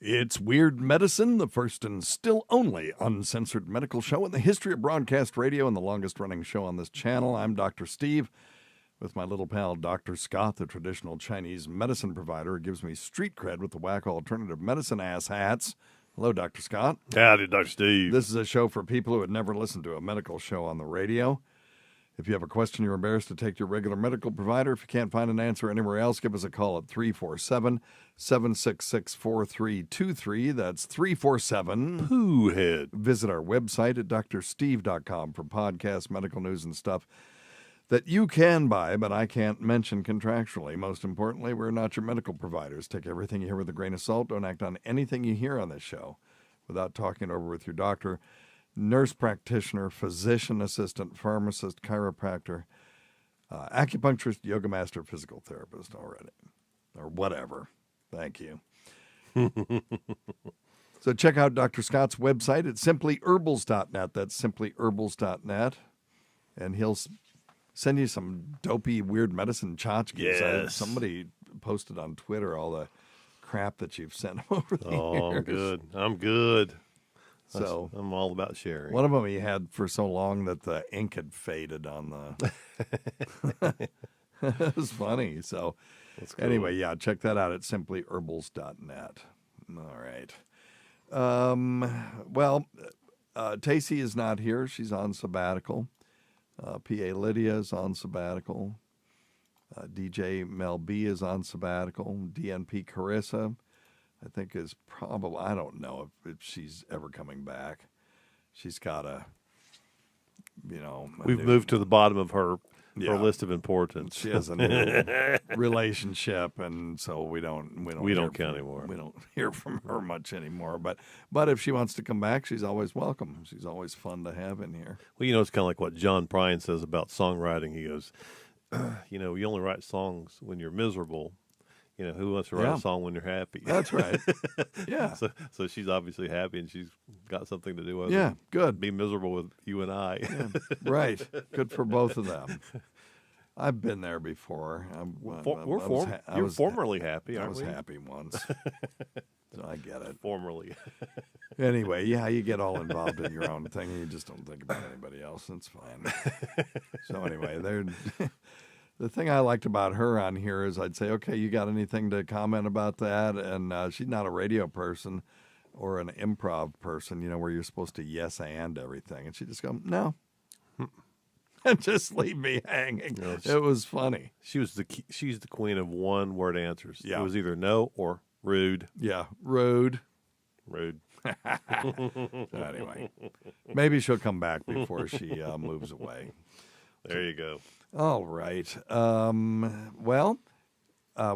It's Weird Medicine, the first and still only uncensored medical show in the history of broadcast radio and the longest-running show on this channel. I'm Dr. Steve, with my little pal Dr. Scott, the traditional Chinese medicine provider who gives me street cred with the whack alternative medicine ass hats. Hello, Dr. Scott. Howdy, Dr. Steve. This is a show for people who had never listened to a medical show on the radio. If you have a question you're embarrassed to take to your regular medical provider, if you can't find an answer anywhere else, give us a call at 347-766-4323. That's 347-POOHEAD. Visit our website at drsteve.com for podcasts, medical news, and stuff that you can buy, but I can't mention contractually. Most importantly, we're not your medical providers. Take everything you hear with a grain of salt. Don't act on anything you hear on this show without talking it over with your doctor, nurse practitioner, physician assistant, pharmacist, chiropractor, acupuncturist, yoga master, physical therapist already, or whatever. Thank you. So check out Dr. Scott's website at simplyherbals.net. That's simplyherbals.net. And he'll send you some dopey, weird medicine tchotchkes. Yes. Somebody posted on Twitter all the crap that you've sent him over the years. I'm good. I'm good. So I'm all about sharing. One of them he had for so long that the ink had faded on the... It was funny. So Cool. Anyway, yeah, check that out at simplyherbals.net. All right. Tacey is not here. She's on sabbatical. P.A. Lydia is on sabbatical. DJ Mel B is on sabbatical. DNP Carissa, I think, is probably, I don't know if she's ever coming back. She's got We've moved to the bottom of her list of importance. She has a new relationship, and so we don't count anymore. We don't hear from her much anymore. But if she wants to come back, she's always welcome. She's always fun to have in here. Well, it's kind of like what John Prine says about songwriting. He goes, you only write songs when you're miserable. Who wants to write a song when you're happy? That's right. Yeah. So she's obviously happy, and she's got something to do other than good. Be miserable with you and I. Yeah, right. Good for both of them. I've been there before. You're formerly happy, aren't we? I was happy once. So I get it. Formerly. Anyway, you get all involved in your own thing, and you just don't think about anybody else. That's fine. So anyway, the thing I liked about her on here is I'd say, okay, you got anything to comment about that? And she's not a radio person or an improv person, where you're supposed to yes and everything. And she'd just go, no. And just leave me hanging. It was funny. She's the queen of one-word answers. Yeah. It was either no or rude. Yeah, rude. Anyway, maybe she'll come back before she moves away. There you go. All right.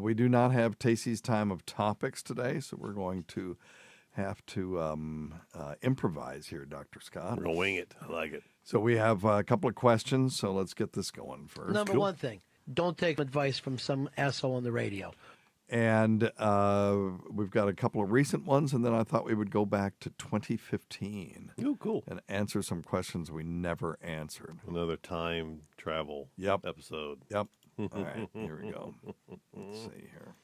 We do not have Tacey's time of topics today, so we're going to have to improvise here, Dr. Scott. We're going to wing it. I like it. So we have a couple of questions, so let's get this going first. Number one thing, don't take advice from some asshole on the radio. And we've got a couple of recent ones, and then I thought we would go back to 2015. Oh, cool. And answer some questions we never answered. Another time travel episode. Yep. All right, here we go. Let's see here.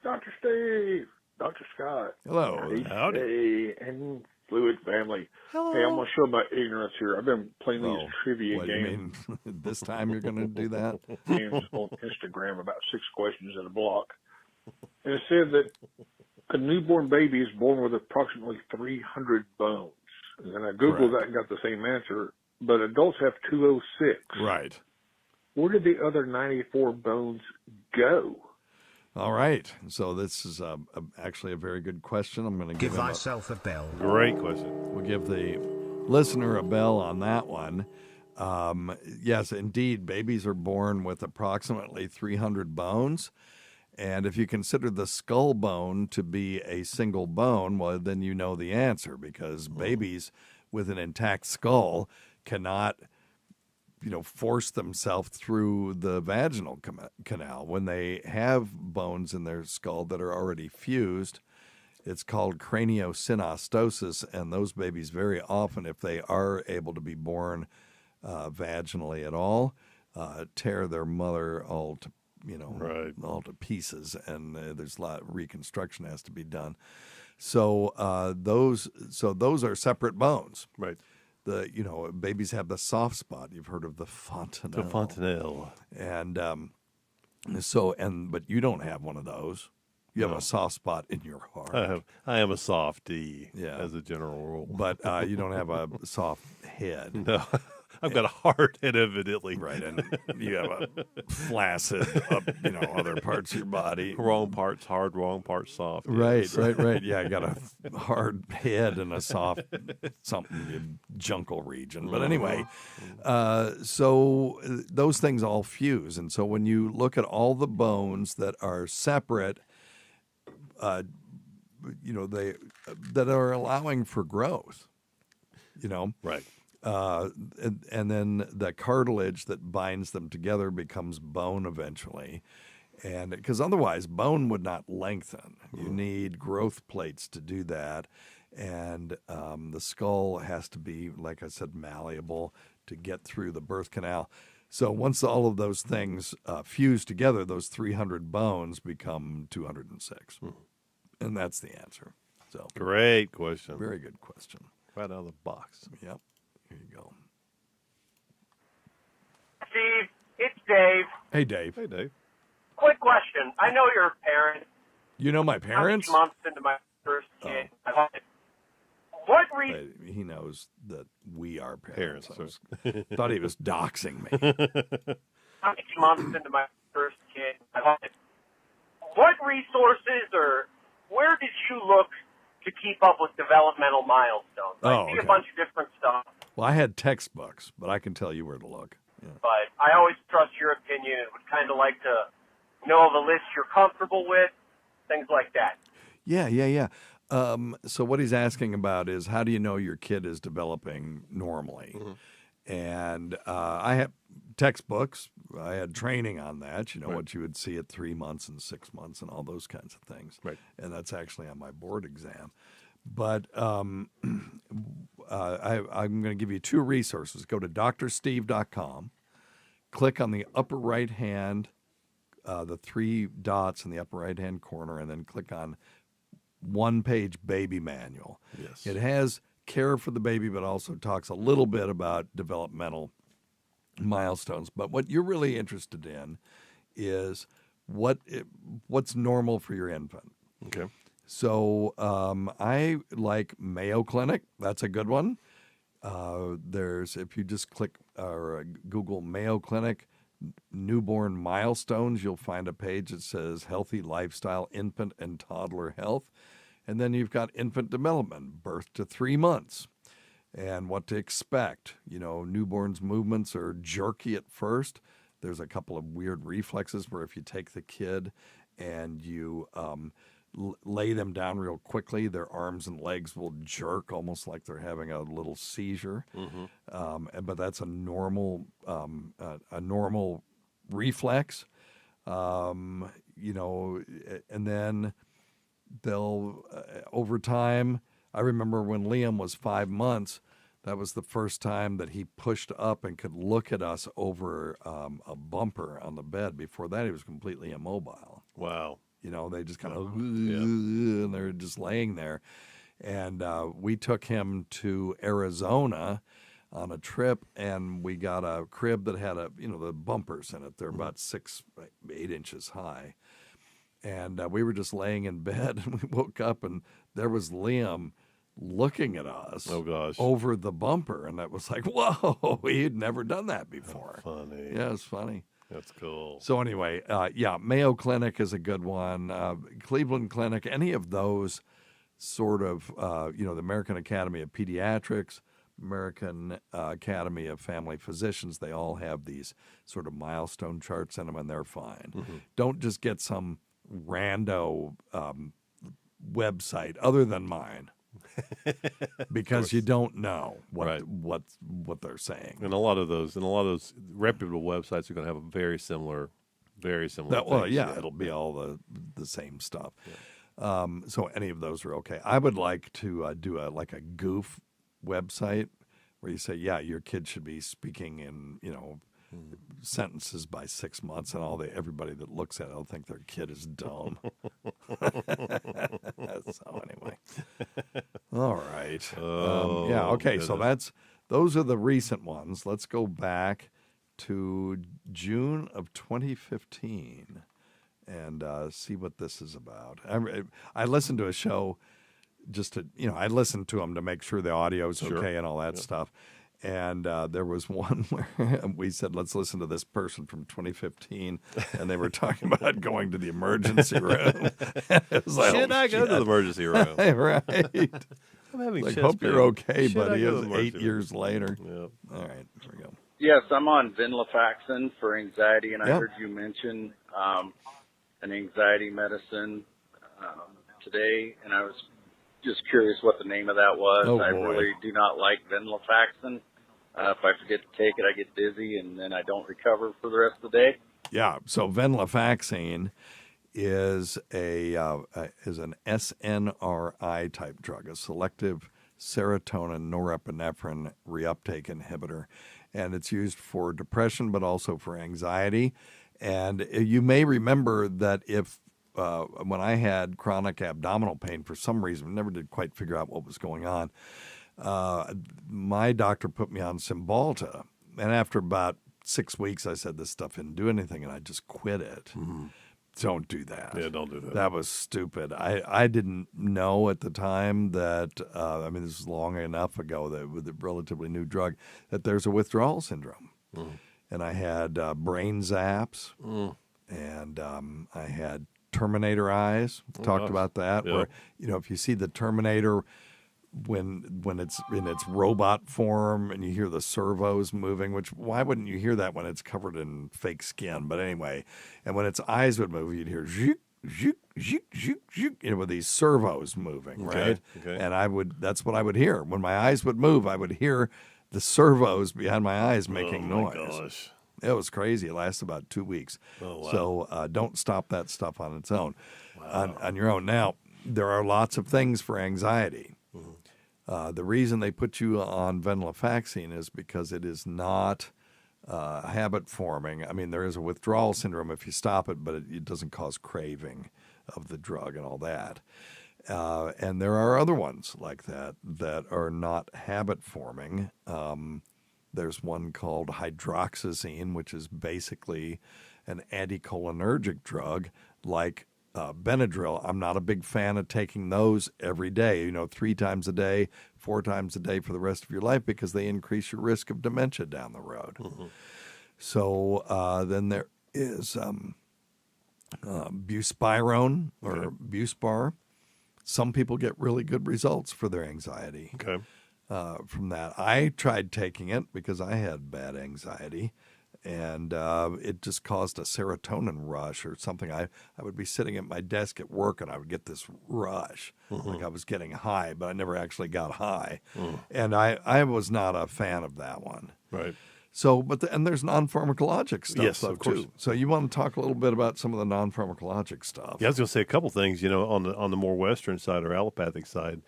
Dr. Steve, Dr. Scott. Hello. Howdy. Hey, and Fluid family. Hello. Hey, I'm going to show my ignorance here. I've been playing these trivia what, games. You mean this time you're going to do that? Games on Instagram, about 6 questions in a block. And it said that a newborn baby is born with approximately 300 bones. And then I Googled that and got the same answer. But adults have 206. Right. Where did the other 94 bones go? All right. So this is actually a very good question. I'm going to give myself a bell. Great question. We'll give the listener a bell on that one. Yes, indeed, babies are born with approximately 300 bones. And if you consider the skull bone to be a single bone, well, then you know the answer, because babies with an intact skull cannot force themselves through the vaginal canal. When they have bones in their skull that are already fused, it's called craniosynostosis, and those babies very often, if they are able to be born vaginally at all, tear their mother all to Right. all to pieces, and there's a lot of reconstruction has to be done. So those are separate bones. Right. Babies have the soft spot. You've heard of the fontanelle. The fontanelle. And but you don't have one of those. You have a soft spot in your heart. I am a softie, Yeah. as a general rule. But you don't have a soft head. No, I've got a hard head, evidently. Right, and you have a flaccid, other parts of your body. Wrong part's hard, wrong part's soft. Right, yes. right. Yeah, I got a hard head and a soft something in jungle region. But anyway, so those things all fuse. And so when you look at all the bones that are separate, that are allowing for growth, Right. and then the cartilage that binds them together becomes bone eventually. And because otherwise bone would not lengthen. You need growth plates to do that. And the skull has to be, like I said, malleable to get through the birth canal. So once all of those things fuse together, those 300 bones become 206. And that's the answer. So Great question. very good question. Right out of the box. Yep. Here you go. Steve, it's Dave. Hey, Dave. Hey, Dave. Quick question. I know you're a parent. You know my parents? I'm 8 months into my first kid. What He knows that we are parents. Parents, Thought he was doxing me. I'm 8 months into my first kid. What resources or where did you look to keep up with developmental milestones? I see a bunch of different stuff. Well, I had textbooks, but I can tell you where to look. Yeah. But I always trust your opinion and would kind of like to know of a list you're comfortable with, things like that. Yeah. So what he's asking about is how do you know your kid is developing normally? And I have textbooks. I had training on that, what you would see at 3 months and 6 months and all those kinds of things. Right. And that's actually on my board exam. But I'm going to give you two resources. Go to drsteve.com, click on the upper right hand, the 3 dots in the upper right hand corner, and then click on one-page baby manual. Yes. It has care for the baby, but also talks a little bit about developmental milestones. But what you're really interested in is what's normal for your infant. Okay. So I like Mayo Clinic. That's a good one. If you just click or Google Mayo Clinic newborn milestones, you'll find a page that says healthy lifestyle, infant and toddler health. And then you've got infant development, birth to 3 months, and what to expect. Newborns' movements are jerky at first. There's a couple of weird reflexes where if you take the kid and you lay them down real quickly, their arms and legs will jerk almost like they're having a little seizure. But that's a normal reflex. And then they'll over time. I remember when Liam was 5 months. That was the first time that he pushed up and could look at us over a bumper on the bed. Before that, he was completely immobile. Wow. They just kind of, and they're just laying there. And we took him to Arizona on a trip, and we got a crib that had the bumpers in it. They're about 6, 8 inches high. And we were just laying in bed, and we woke up, and there was Liam looking at us over the bumper. And that was like, whoa, he had never done that before. That's funny. Yeah, it's funny. That's cool. So anyway, Mayo Clinic is a good one. Cleveland Clinic, any of those sort of, the American Academy of Pediatrics, American Academy of Family Physicians, they all have these sort of milestone charts in them, and they're fine. Don't just get some rando website other than mine. Because you don't know what they're saying. And a lot of those reputable websites are going to have a very similar things. It'll be all the same stuff. Yeah. So any of those are okay. I would like to do a goof website where you say, your kid should be speaking in sentences by 6 months, and everybody that looks at it will think their kid is dumb. So anyway, all right, yeah, okay. goodness. So those are the recent ones. Let's go back to June of 2015 and see what this is about. I listened to a show just to, I listened to them to make sure the audio is okay and all that stuff. And there was one where we said, let's listen to this person from 2015. And they were talking about going to the emergency room. It was like, Should I go to the emergency room? Right. I'm having Like, chest hope pain. you're okay, Should I buddy. go It to was the 8 emergency years later. room? All right, here we go. Yes, I'm on venlafaxine for anxiety, and I Yeah. heard you mention an anxiety medicine today, and I was just curious what the name of that was. Oh, I boy. really do not like venlafaxine. If I forget to take it, I get dizzy, and then I don't recover for the rest of the day. Yeah, so venlafaxine is an SNRI type drug, a selective serotonin norepinephrine reuptake inhibitor, and it's used for depression but also for anxiety. And you may remember that when I had chronic abdominal pain, for some reason, never did quite figure out what was going on. My doctor put me on Cymbalta, and after about 6 weeks, I said this stuff didn't do anything, and I just quit it. Don't do that. Yeah, don't do that. That was stupid. I didn't know at the time that, this is long enough ago, that with a relatively new drug, that there's a withdrawal syndrome. And I had brain zaps, and I had Terminator eyes. Talked about that, where, if you see the Terminator when it's in its robot form and you hear the servos moving, which why wouldn't you hear that when it's covered in fake skin? But anyway, and when its eyes would move, you'd hear zook, zook, zook, zook, zook, with these servos moving, right? Okay. And that's what I would hear. When my eyes would move, I would hear the servos behind my eyes making noise. Gosh. It was crazy. It lasted about 2 weeks. Oh, wow. So don't stop that stuff on its own, on your own. Now, there are lots of things for anxiety. The reason they put you on venlafaxine is because it is not habit forming. I mean, there is a withdrawal syndrome if you stop it, but it doesn't cause craving of the drug and all that. And there are other ones like that are not habit forming. There's one called hydroxyzine, which is basically an anticholinergic drug like Benadryl. I'm not a big fan of taking those every day, 3 times a day, 4 times a day for the rest of your life, because they increase your risk of dementia down the road. So then there is buspirone or Buspar. Some people get really good results for their anxiety from that. I tried taking it because I had bad anxiety. And it just caused a serotonin rush or something. I would be sitting at my desk at work, and I would get this rush, like I was getting high, but I never actually got high. And I was not a fan of that one. Right. So, and there's non-pharmacologic stuff, Yes, though, of course. too. So you want to talk a little bit about some of the non-pharmacologic stuff? Yeah, I was going to say a couple things. On the more Western side or allopathic side,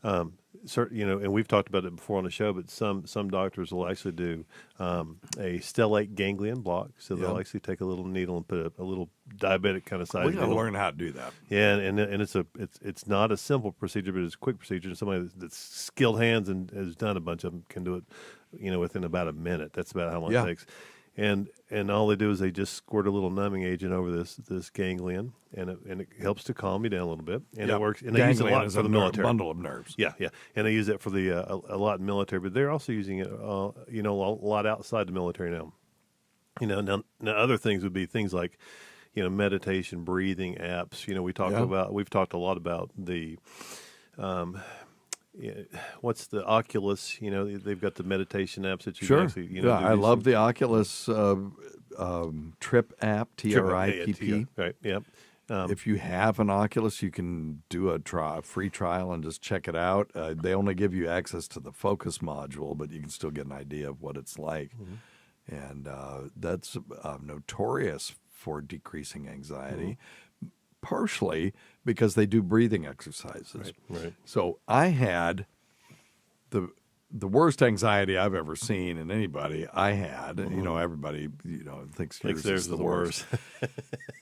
and we've talked about it before on the show, but some doctors will actually do a stellate ganglion block. So they'll actually take a little needle and put a little diabetic kind of size. We got to learn how to do that. Yeah, and it's not a simple procedure, but it's a quick procedure. And somebody that's skilled hands and has done a bunch of them can do it, within about a minute. That's about how long it takes. And all they do is they just squirt a little numbing agent over this ganglion, and it helps to calm you down a little bit. And it works. And they use it a lot for the military. Bundle of nerves. Yeah, and they use it for a lot in military, but they're also using it, a lot outside the military now. Now other things would be things like, meditation, breathing apps. We've talked a lot about the. What's the Oculus? They've got the meditation apps that you can actually, I love the Oculus Trip app, TRIPP. Right, yeah. If you have an Oculus, you can do a free trial and just check it out. They only give you access to the focus module, but you can still get an idea of what it's like. And that's notorious for decreasing anxiety. Partially because they do breathing exercises. Right. So I had the worst anxiety I've ever seen in anybody I had. You know, everybody, thinks yours is the worst.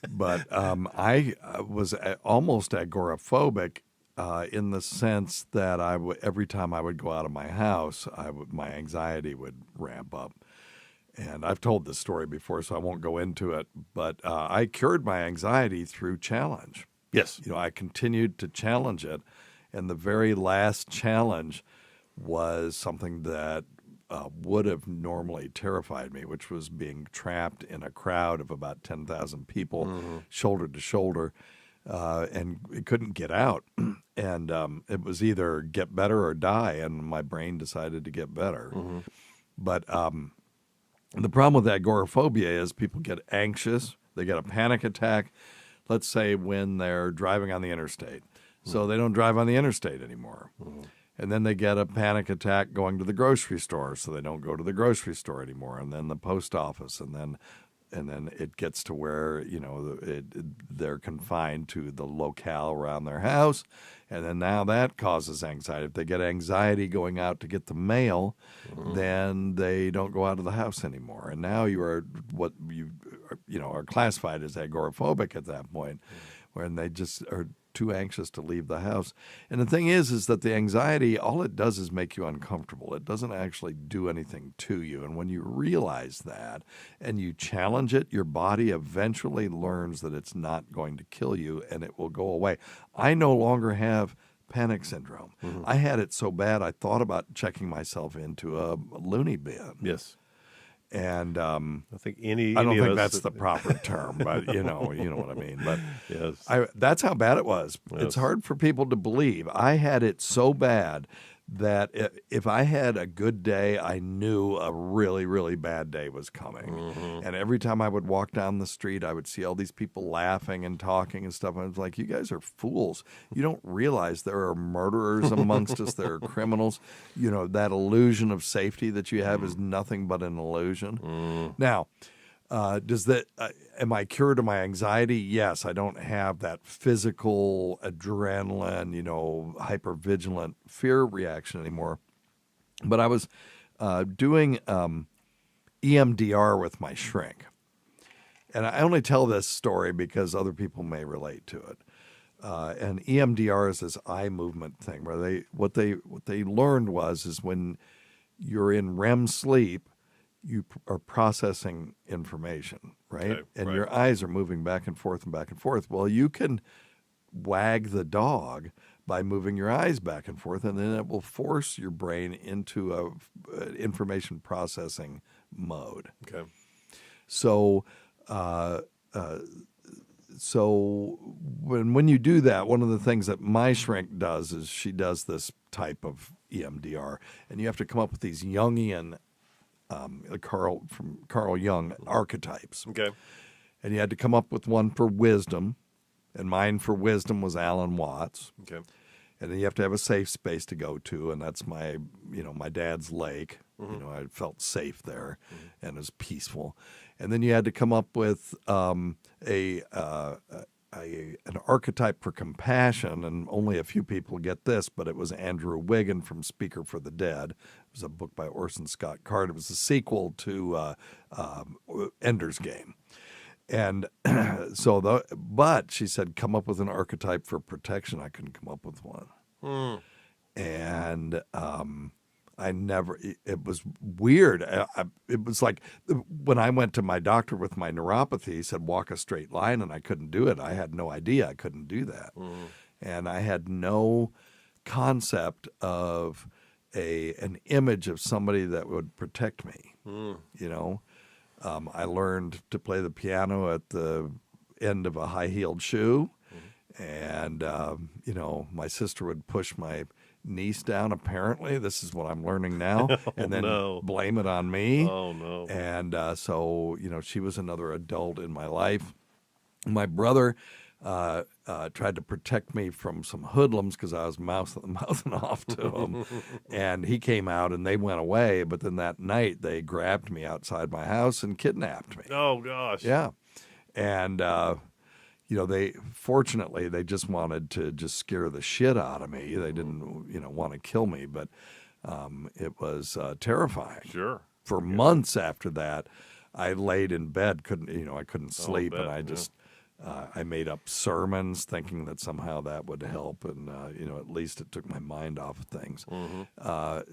But I was almost agoraphobic in the sense that every time I would go out of my house, my anxiety would ramp up. And I've told this story before, so I won't go into it. But I cured my anxiety through challenge. Yes. I continued to challenge it. And the very last challenge was something that would have normally terrified me, which was being trapped in a crowd of about 10,000 people, shoulder to shoulder, and it couldn't get out. And it was either get better or die, and my brain decided to get better. But the problem with agoraphobia is people get anxious, they get a panic attack, let's say when they're driving on the interstate. So they don't drive on the interstate anymore. And then they get a panic attack going to the grocery store, so they don't go to the grocery store anymore. And then the post office, and then it gets to where they're confined to the locale around their house, and then now that causes anxiety. If they get anxiety going out to get the mail, then they don't go out of the house anymore. And now you are what you are classified as agoraphobic at that point, when they just are too anxious to leave the house. And the thing is that the anxiety, all it does is make you uncomfortable. It doesn't actually do anything to you. And when you realize that and you challenge it, your body eventually learns that it's not going to kill you and it will go away. I no longer have panic syndrome. I had it so bad I thought about checking myself into a loony bin. Yes. And I think I don't think that's the proper term, but you know what I mean. But yes, that's how bad it was. Yes. It's hard for people to believe. I had it so bad that if I had a good day, I knew a really, really bad day was coming. And every time I would walk down the street, I would see all these people laughing and talking and stuff. I was like, you guys are fools. You don't realize there are murderers amongst us. There are criminals. That illusion of safety that you have is nothing but an illusion. Now, am I cured of my anxiety? Yes, I don't have that physical adrenaline, hypervigilant fear reaction anymore. But I was doing EMDR with my shrink. And I only tell this story because other people may relate to it. And EMDR is this eye movement thing where what they learned is when you're in REM sleep, you are processing information, right? Okay, and right. your eyes are moving back and forth and back and forth. Well, you can wag the dog by moving your eyes back and forth, and then it will force your brain into a information processing mode. Okay. So, when you do that, one of the things that my shrink does is she does this type of EMDR, and you have to come up with these Jungian Carl Jung archetypes. Okay. And you had to come up with one for wisdom, and mine for wisdom was Alan Watts. Okay. And then you have to have a safe space to go to, and that's my dad's lake. I felt safe there, and it was peaceful. And then you had to come up with an archetype for compassion, and only a few people get this, but it was Andrew Wiggin from Speaker for the Dead. It was a book by Orson Scott Card. It was a sequel to Ender's Game. And but she said, come up with an archetype for protection. I couldn't come up with one. And it was weird. It was like when I went to my doctor with my neuropathy, he said, walk a straight line, and I couldn't do it. I had no idea I couldn't do that. And I had no concept of an image of somebody that would protect me, I learned to play the piano at the end of a high-heeled shoe, and, my sister would push my niece down, apparently. This is what I'm learning now, and then blame it on me. Oh, no. And so, she was another adult in my life. My brother tried to protect me from some hoodlums because I was mouthing off to them. And he came out and they went away. But then that night they grabbed me outside my house and kidnapped me. Oh, gosh. Yeah. And, they just wanted to just scare the shit out of me. They didn't, want to kill me. But It was terrifying. Sure. For months after that, I laid in bed, I couldn't sleep, and I just I made up sermons thinking that somehow that would help, and at least it took my mind off of things.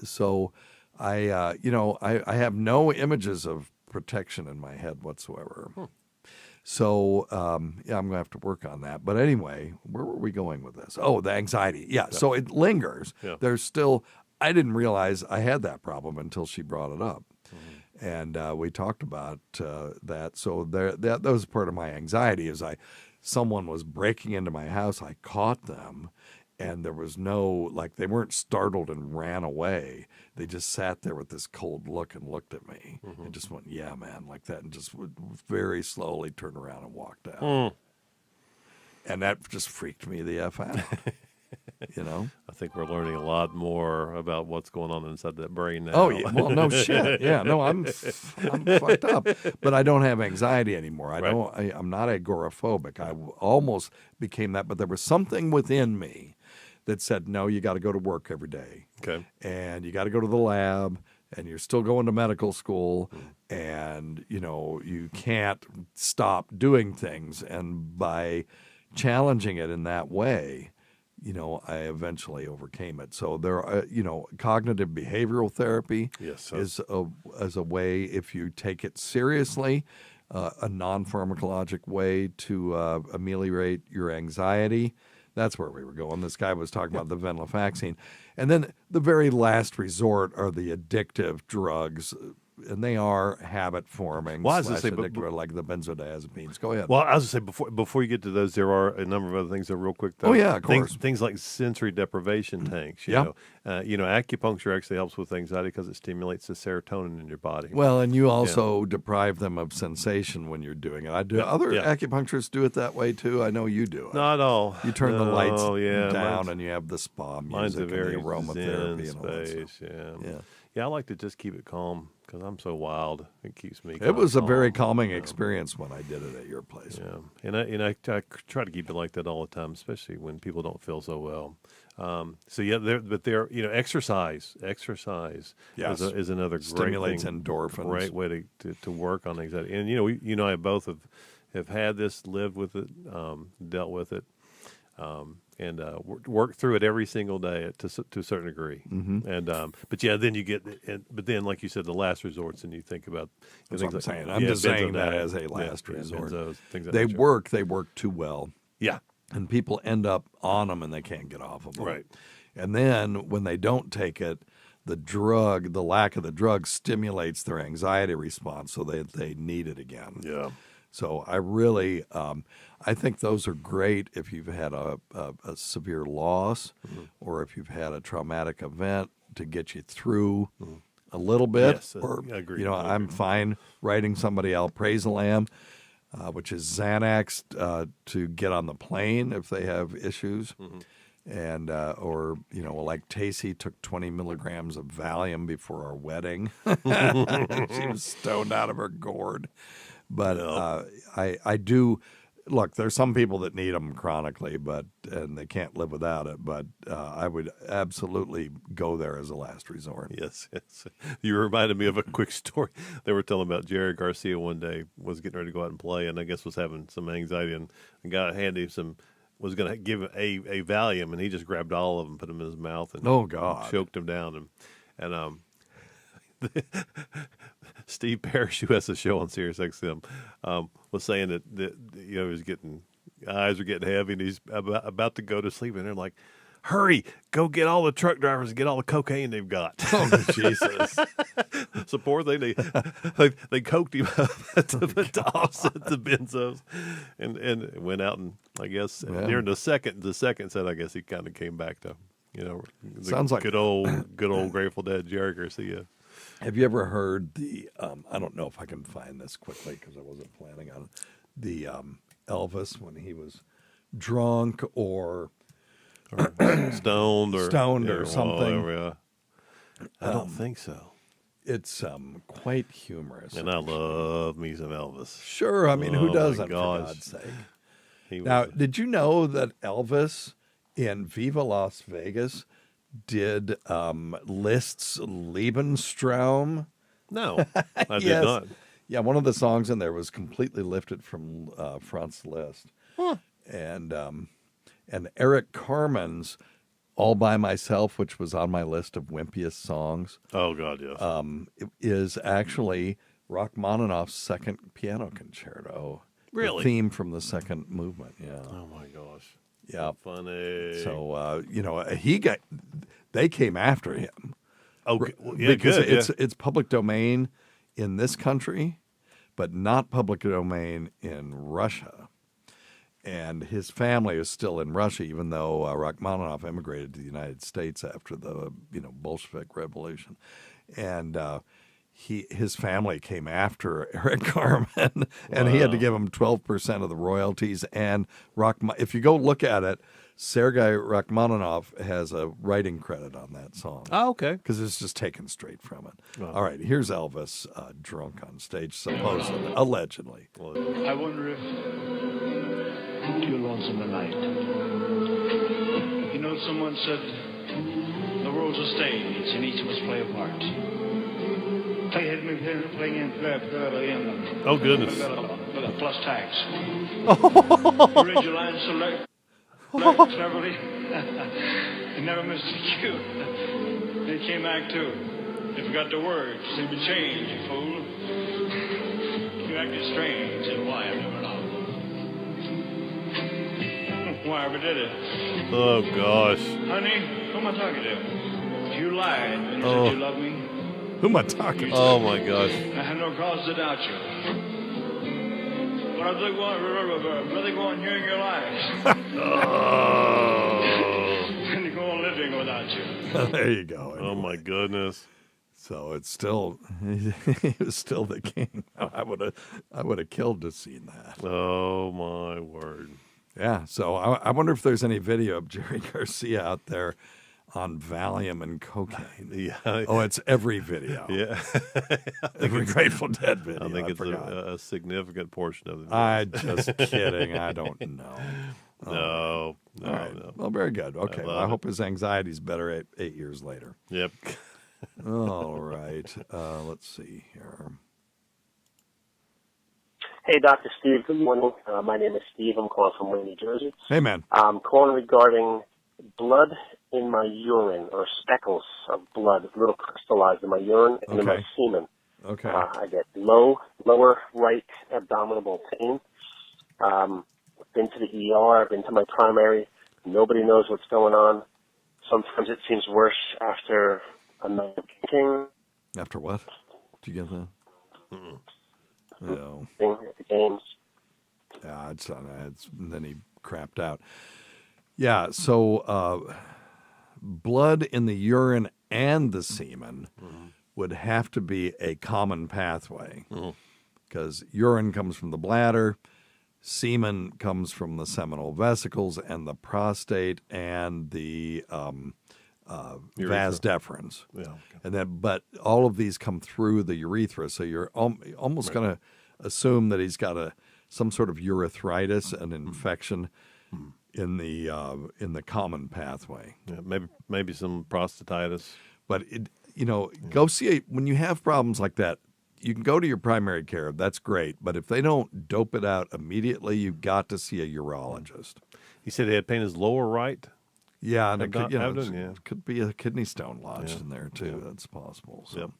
So I have no images of protection in my head whatsoever. So, I'm going to have to work on that. But anyway, where were we going with this? Oh, the anxiety. Yeah, so it lingers. Yeah. There's still, I didn't realize I had that problem until she brought it up. And we talked about that. So that was part of my anxiety is someone was breaking into my house. I caught them. And there was they weren't startled and ran away. They just sat there with this cold look and looked at me and just went, yeah, man, like that, and just would very slowly turn around and walked out. And that just freaked me the F out. I think we're learning a lot more about what's going on inside that brain now. Oh, yeah. Well, no shit. Yeah, no, I'm fucked up. But I don't have anxiety anymore. I'm not agoraphobic. I almost became that, but there was something within me that said, no, you got to go to work every day. Okay. And you got to go to the lab, and you're still going to medical school, and, you can't stop doing things. And by challenging it in that way, I eventually overcame it. So there are, cognitive behavioral therapy is a way, if you take it seriously, a non-pharmacologic way to ameliorate your anxiety. That's where we were going. This guy was talking about the venlafaxine. And then the very last resort are the addictive drugs, and they are habit-forming addictive, like the benzodiazepines. Go ahead. Well, I was going to say, before you get to those, there are a number of other things that are real quick, though. Oh, yeah, of course. Things like sensory deprivation tanks. You know, acupuncture actually helps with anxiety because it stimulates the serotonin in your body. Well, and you also deprive them of sensation when you're doing it. Other acupuncturists do it that way, too. I know you do it. Not all. You turn the lights down, and you have the spa music and the aromatherapy and all that stuff. Yeah, I like to just keep it calm because I'm so wild. It keeps me calm. It was a very calming experience when I did it at your place. Yeah, and I try to keep it like that all the time, especially when people don't feel so well. Exercise is another stimulates great thing, endorphins. Great way to work on anxiety. And I both have had this, lived with it, dealt with it. And work through it every single day to a certain degree. And then you get, but then like you said, the last resorts, and you think about. That's what I'm saying. I'm just saying that as a last resort. They work too well. Yeah, and people end up on them and they can't get off of them. Right. And then when they don't take it, the lack of the drug stimulates their anxiety response, so they need it again. Yeah. So I really, I think those are great if you've had a severe loss or if you've had a traumatic event to get you through a little bit. Yes, or, I agree. I'm fine writing somebody alprazolam, which is Xanax, to get on the plane if they have issues. And like Tacey took 20 milligrams of Valium before our wedding. She was stoned out of her gourd. But I do look. There's some people that need them chronically, and they can't live without it. But I would absolutely go there as a last resort. Yes. You reminded me of a quick story. They were telling about Jerry Garcia one day was getting ready to go out and play, and I guess was having some anxiety, and got handy was going to give him a Valium, and he just grabbed all of them, put them in his mouth, and choked him down, and Steve Parrish, who has a show on Sirius XM, was saying that he was eyes are getting heavy, and he's about to go to sleep, and they're like, "Hurry, go get all the truck drivers and get all the cocaine they've got." Oh, Jesus. So poor thing, they coked him up to offset the benzos, and went out, and I guess during the second set, I guess he kind of came back to sounds like good old Grateful Dead Jerry Garcia. Have you ever heard the, I don't know if I can find this quickly because I wasn't planning on it, the Elvis when he was drunk or stoned or something? Whatever, I don't think so. It's quite humorous. And I love me some Elvis. Sure, I mean, who doesn't, for God's sake? Now, did you know that Elvis in Viva Las Vegas did Liszt's Lebenstraum. No, I did Yes. not. Yeah, one of the songs in there was completely lifted from Franz Liszt. Huh. And Eric Carmen's All By Myself, which was on my list of wimpiest songs, Oh, God, yes. it is actually Rachmaninoff's second piano concerto. Really? The theme from the second movement, yeah. Oh, my gosh. Yeah. Funny. So, they came after him. Oh, well, yeah, because good. it's public domain in this country, but not public domain in Russia. And his family is still in Russia, even though Rachmaninoff emigrated to the United States after the Bolshevik Revolution. And his family came after Eric Carmen, and he had to give him 12% of the royalties. And if you go look at it, Sergei Rachmaninoff has a writing credit on that song. Oh, okay. Because it's just taken straight from it. Wow. All right, here's Elvis drunk on stage, supposedly, allegedly. I wonder if you're lonesome tonight. You know, someone said the world's a stage and each of us play a part. Oh, goodness. With a plus tax. You read your lines select. Cleverly. You never missed a cue. Then came Act 2. You forgot the words. They would change, you fool. You acted strange, and why, I never know. Why ever did it? Oh, gosh. Honey, who am I talking to? You lied when you said you loved me. Who am I talking to? Oh, my gosh. I had no cause to doubt you. But I really go on hearing your lies. Oh. And to go on living without you. There you go. Oh, my goodness. So it's still, he was still the king. I would have killed to see that. Oh, my word. Yeah. So I wonder if there's any video of Jerry Garcia out there on Valium and cocaine. Yeah. Oh, it's every video. Yeah. Every Grateful Dead video. I think it's a significant portion of it. I'm just kidding. I don't know. No. All right. No. Well, very good. Okay. Well, I love hope his anxiety's better eight years later. Yep. All right. Let's see here. Hey, Dr. Steve. Good morning. My name is Steve. I'm calling from Wayne, New Jersey. Hey, man. I'm calling regarding blood in my urine, or speckles of blood, little crystallized in my urine and in my semen. Okay. I get lower right abdominal pain. I've been to the ER. I've been to my primary. Nobody knows what's going on. Sometimes it seems worse after a night of drinking. After what? Did you get that? No. At the games. Yeah, it's then he crapped out. Yeah, so blood in the urine and the semen would have to be a common pathway because urine comes from the bladder, semen comes from the seminal vesicles and the prostate and the vas deferens. Yeah. Okay. And then, but all of these come through the urethra, so you're almost going to assume that he's got some sort of urethritis, an infection in the common pathway. Yeah, maybe some prostatitis. But go see when you have problems like that. You can go to your primary care. That's great. But if they don't dope it out immediately, you've got to see a urologist. He said he had pain in his lower right. Yeah, and it Abdomen, could be a kidney stone lodged in there too. Yeah. That's possible. So. Yep.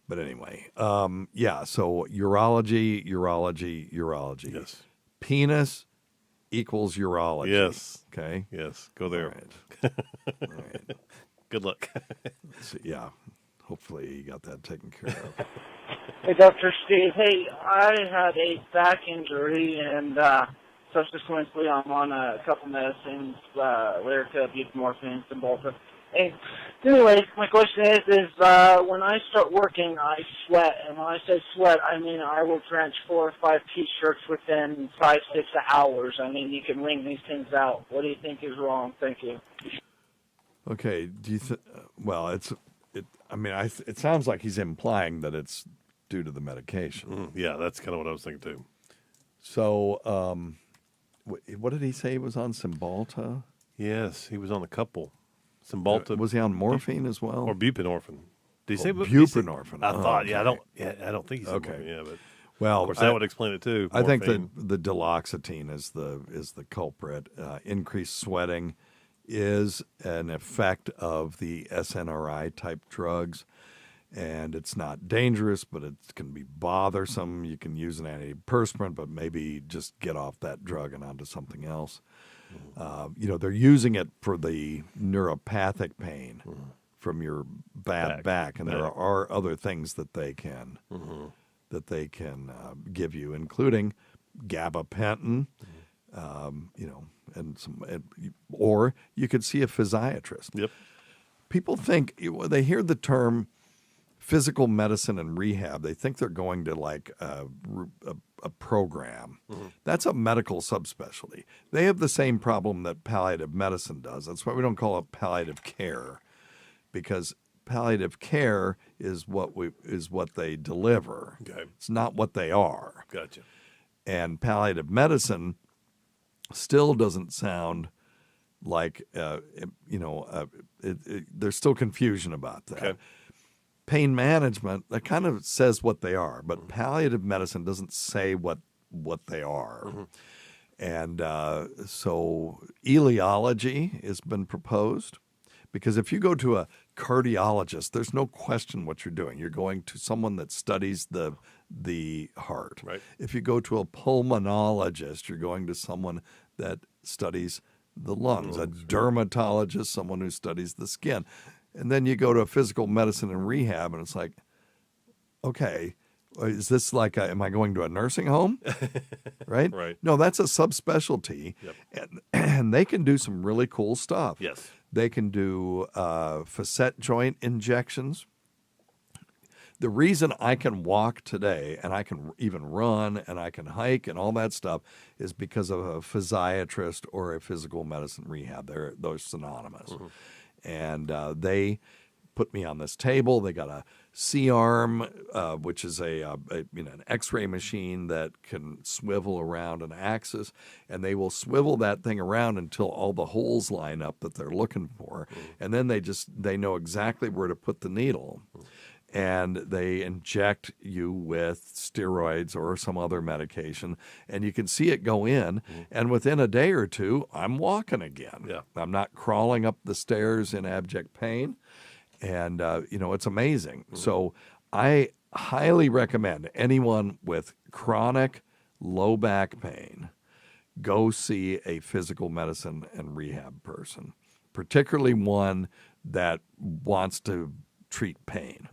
But anyway, so urology. Yes. Penis equals urology. Yes. Okay. Yes. Go there. All right. Good luck. So, yeah. Hopefully he got that taken care of. Hey, Dr. Steve. Hey, I had a back injury, and subsequently I'm on a couple medicines, Lyrica, buprenorphine, Cymbalta. Hey, anyway, my question is when I start working, I sweat. And when I say sweat, I mean I will drench 4 or 5 T-shirts within 5-6 hours. I mean, you can wring these things out. What do you think is wrong? Thank you. Okay. Do you well, it sounds like he's implying that it's due to the medication. Yeah, that's kind of what I was thinking too. So, what did he say he was on? Cymbalta? Yes, he was on a couple. Cymbalta. Was he on morphine as well? Or buprenorphine? Did he say buprenorphine? I thought. Okay. I don't think he said morphine. Yeah, but well, of course that would explain it too. I think that morphine. the duloxetine is the culprit. Increased sweating is an effect of the SNRI type drugs, and it's not dangerous, but it can be bothersome. You can use an antiperspirant, but maybe just get off that drug and onto something else. They're using it for the neuropathic pain from your bad back, and there are other things that they can give you, including gabapentin, and or you could see a physiatrist. Yep. People think when they hear the term physical medicine and rehab, they think they're going to like a program. That's a medical subspecialty. They have the same problem that palliative medicine does. That's why we don't call it palliative care, because palliative care is what they deliver. Okay. It's not what they are. Gotcha. And palliative medicine still doesn't sound like there's still confusion about that. Okay. Pain management, that kind of says what they are, but palliative medicine doesn't say what they are. And so eleology has been proposed, because if you go to a cardiologist, there's no question what you're doing. You're going to someone that studies the heart. Right. If you go to a pulmonologist, you're going to someone that studies the lungs. A dermatologist, someone who studies the skin. And then you go to a physical medicine and rehab, and it's like, okay, is this like am I going to a nursing home? Right? Right. No, that's a subspecialty. Yep. And they can do some really cool stuff. Yes. They can do facet joint injections. The reason I can walk today, and I can even run, and I can hike and all that stuff, is because of a physiatrist or a physical medicine rehab. They're synonymous. And they put me on this table. They got a C-arm, which is an X-ray machine that can swivel around an axis, and they will swivel that thing around until all the holes line up that they're looking for, and then they know exactly where to put the needle, and they inject you with steroids or some other medication, and you can see it go in, and within a day or two, I'm walking again. Yeah. I'm not crawling up the stairs in abject pain. And, it's amazing. So I highly recommend anyone with chronic low back pain go see a physical medicine and rehab person, particularly one that wants to treat pain.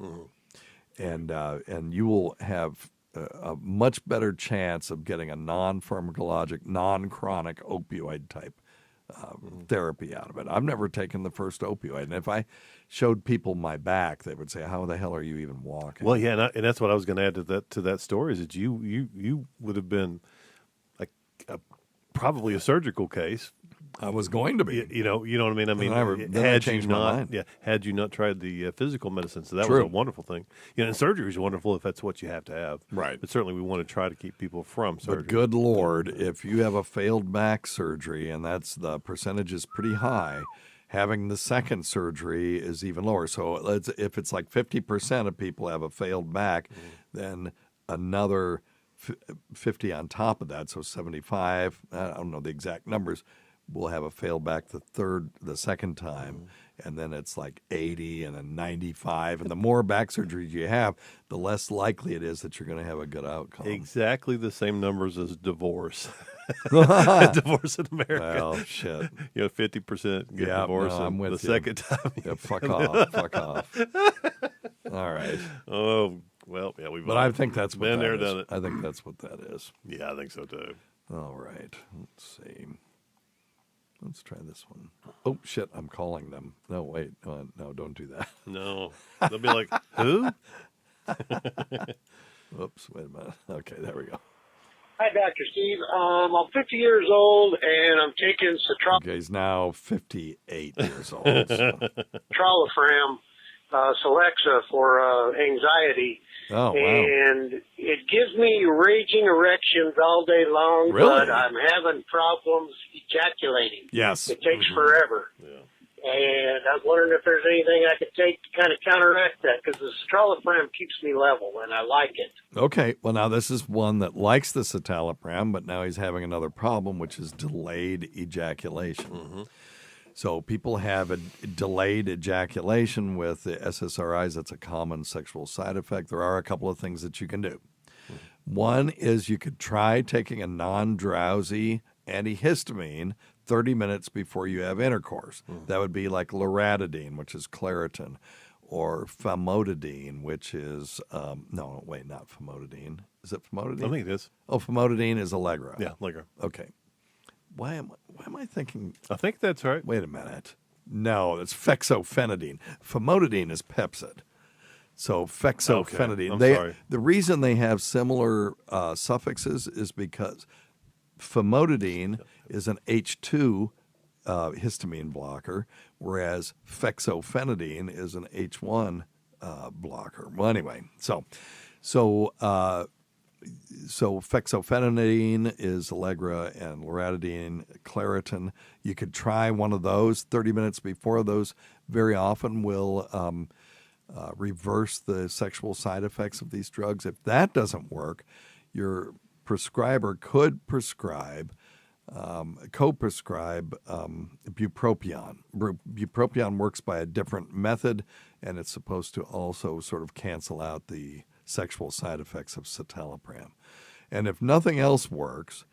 And you will have a much better chance of getting a non-pharmacologic, non-chronic opioid type therapy out of it. I've never taken the first opioid, and if I showed people my back, they would say, "How the hell are you even walking?" Well, yeah, and that's what I was going to add to that story, is that you would have been like probably a surgical case. I was going to be. You know what I mean? I mean, I changed my mind. Had you not tried the physical medicine, so that True. was a wonderful thing. And surgery is wonderful if that's what you have to have. Right. But certainly we want to try to keep people from surgery. But good Lord, if you have a failed back surgery, and the percentage is pretty high, having the second surgery is even lower. So if it's like 50% of people have a failed back, then another 50 on top of that, so 75, I don't know the exact numbers, will have a failed back the second time, and then it's like 80 and then 95. And the more back surgeries you have, the less likely it is that you're going to have a good outcome. Exactly the same numbers as divorce. Divorce in America. Well, shit. 50% get divorced. No, I'm with the you. second time. Yeah, fuck off. All right. Oh, well, yeah, we've But I think that's what been that there, is. done it. I think that's what that is. Yeah, I think so too. All right. Let's see. Let's try this one. Oh, shit. I'm calling them. No, wait. No, don't do that. No. They'll be like, who? Whoops. Wait a minute. Okay, there we go. Hi, Dr. Steve. I'm 50 years old, and I'm taking Okay, he's now 58 years old. So. citralopram, Celexa for anxiety. Oh, wow. And it gives me raging erections all day long, Really? but I'm having problems ejaculating. Yes. It takes forever. Yeah. And I was wondering if there's anything I could take to kind of counteract that, because the citalopram keeps me level, and I like it. Okay, well, now this is one that likes the citalopram, but now he's having another problem, which is delayed ejaculation. Mm-hmm. So people have a delayed ejaculation with the SSRIs. That's a common sexual side effect. There are a couple of things that you can do. Mm-hmm. One is you could try taking a non-drowsy antihistamine 30 minutes before you have intercourse. Mm. That would be like loratadine, which is Claritin, or famotidine, which is not famotidine. Is it famotidine? I think it is. Oh, famotidine is Allegra. Yeah, Allegra. Okay. Why am I thinking? I think that's right. Wait a minute. No, it's fexofenadine. Famotidine is Pepsid. So fexofenadine. Okay. I'm sorry. The reason they have similar suffixes is because famotidine is an H2 histamine blocker, whereas fexofenadine is an H1 blocker. Well, anyway, so fexofenadine is Allegra and loratadine, Claritin. You could try one of those 30 minutes before. Those very often will reverse the sexual side effects of these drugs. If that doesn't work, your prescriber could co-prescribe bupropion. Bupropion works by a different method, and it's supposed to also sort of cancel out the sexual side effects of citalopram. And if nothing else works,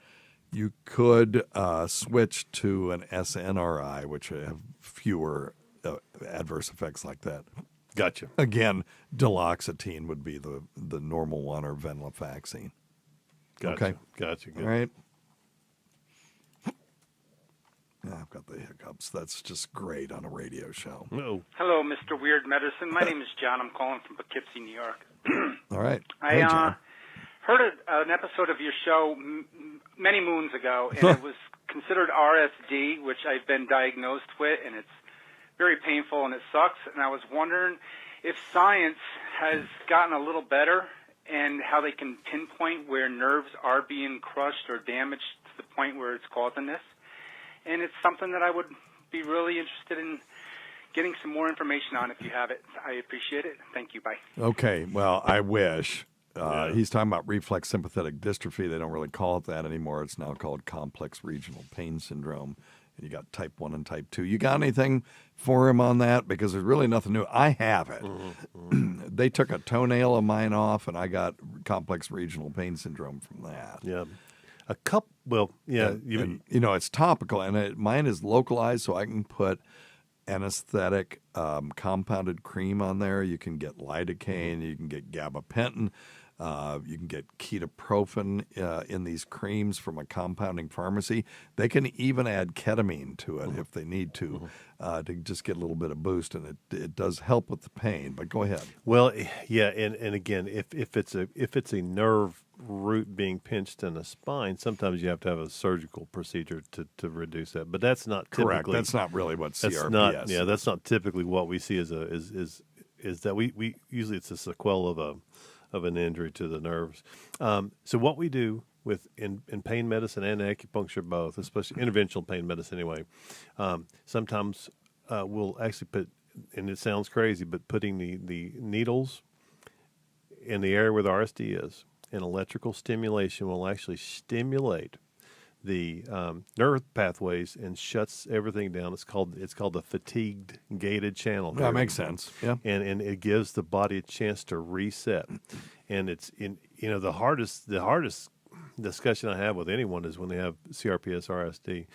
you could switch to an SNRI, which have fewer adverse effects like that. Gotcha. Again, duloxetine would be the normal one, or venlafaxine. Gotcha. Okay. Gotcha. Good. All right. I've got the hiccups. That's just great on a radio show. No. Hello, Mr. Weird Medicine. My name is John. I'm calling from Poughkeepsie, New York. All right. I heard an episode of your show many moons ago, and it was considered RSD, which I've been diagnosed with, and it's very painful and it sucks. And I was wondering if science has gotten a little better and how they can pinpoint where nerves are being crushed or damaged to the point where it's causing this. And it's something that I would be really interested in getting some more information on if you have it. I appreciate it. Thank you. Bye. Okay. Well, I wish. He's talking about reflex sympathetic dystrophy. They don't really call it that anymore. It's now called complex regional pain syndrome. And you got type 1 and type 2. You got anything for him on that? Because there's really nothing new. I have it. Mm-hmm. They took a toenail of mine off, and I got complex regional pain syndrome from that. Yeah. A couple, well, yeah. And, it's topical, and mine is localized, so I can put anesthetic compounded cream on there. You can get lidocaine, you can get gabapentin, you can get ketoprofen in these creams from a compounding pharmacy. They can even add ketamine to it if they need to just get a little bit of boost, and it does help with the pain. But go ahead. Well, yeah, and again, if it's a nerve root being pinched in the spine, sometimes you have to have a surgical procedure to reduce that. But that's not typically correct. That's not really what CRPS. That's not typically what we see is that we usually it's a sequel of an injury to the nerves. So what we do in pain medicine and acupuncture both, especially interventional pain medicine anyway, sometimes we'll actually put, and it sounds crazy, but putting the needles in the area where the RSD is, and electrical stimulation will actually stimulate the nerve pathways and shuts everything down. It's called the fatigued gated channel. That makes sense. Yeah, and it gives the body a chance to reset. And it's the hardest discussion I have with anyone is when they have CRPS RSD,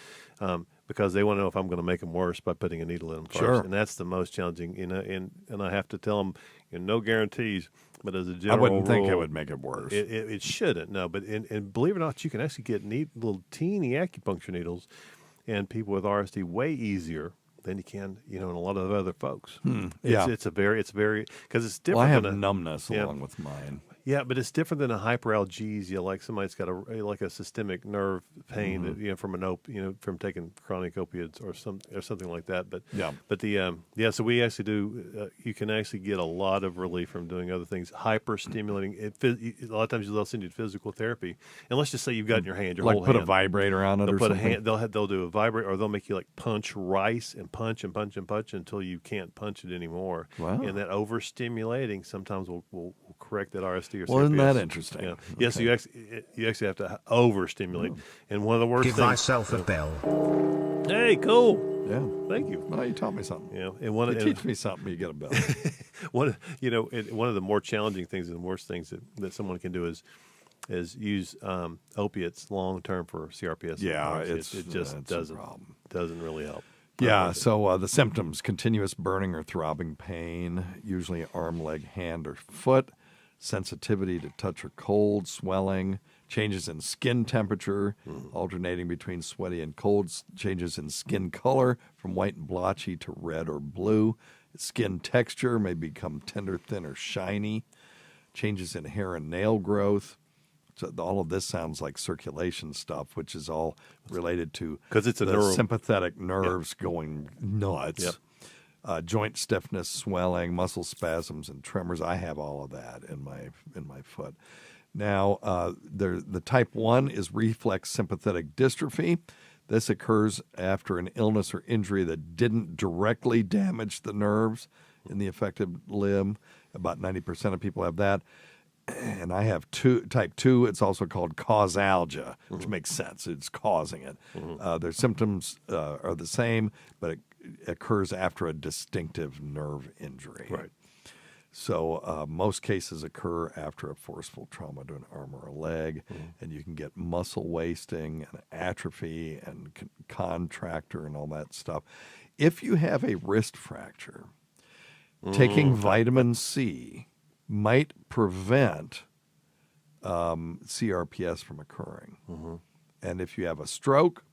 because they want to know if I'm going to make them worse by putting a needle in them first. Sure. And that's the most challenging. And I have to tell them, no guarantees. But as a general I wouldn't think rule, it would make it worse. It shouldn't, no. But and believe it or not, you can actually get little teeny acupuncture needles, and people with RSD way easier than you can, and a lot of other folks. Yeah, it's very because it's different. Well, I have numbness along with mine. Yeah, but it's different than a hyperalgesia, like somebody's got a systemic nerve pain, that, from from taking chronic opiates or something like that. But so we actually do. You can actually get a lot of relief from doing other things. Hyperstimulating. A lot of times they'll send you to physical therapy, and let's just say you've got in your hand your whole put hand. A vibrator on it, they'll or put something. They'll do a vibrator, or they'll make you punch rice and punch and punch and punch until you can't punch it anymore. Wow. And that overstimulating sometimes will correct that RSD or CRPS. Well, isn't that interesting? Yeah. Okay. Yes, you actually have to overstimulate. And one of the worst Give things. myself a bell. Hey, cool. Yeah. Thank you. Well, you taught me something. Yeah. You teach me something, you get a bell. One of the more challenging things and worst things that someone can do is use opiates long term for CRPS. Yeah, it just doesn't really help. Yeah, so the symptoms: continuous burning or throbbing pain, usually arm, leg, hand, or foot, sensitivity to touch or cold, swelling, changes in skin temperature, alternating between sweaty and cold, changes in skin color from white and blotchy to red or blue, skin texture may become tender, thin, or shiny, changes in hair and nail growth. So all of this sounds like circulation stuff, which is all related to the sympathetic nerves going nuts. Yep. Joint stiffness, swelling, muscle spasms, and tremors. I have all of that in my foot. Now, the type 1 is reflex sympathetic dystrophy. This occurs after an illness or injury that didn't directly damage the nerves in the affected limb. About 90% of people have that. And I have type 2. It's also called causalgia, which makes sense. It's causing it. Their symptoms are the same, but it occurs after a distinctive nerve injury. Right. So most cases occur after a forceful trauma to an arm or a leg, and you can get muscle wasting and atrophy and contracture and all that stuff. If you have a wrist fracture, taking vitamin C might prevent CRPS from occurring. And if you have a stroke,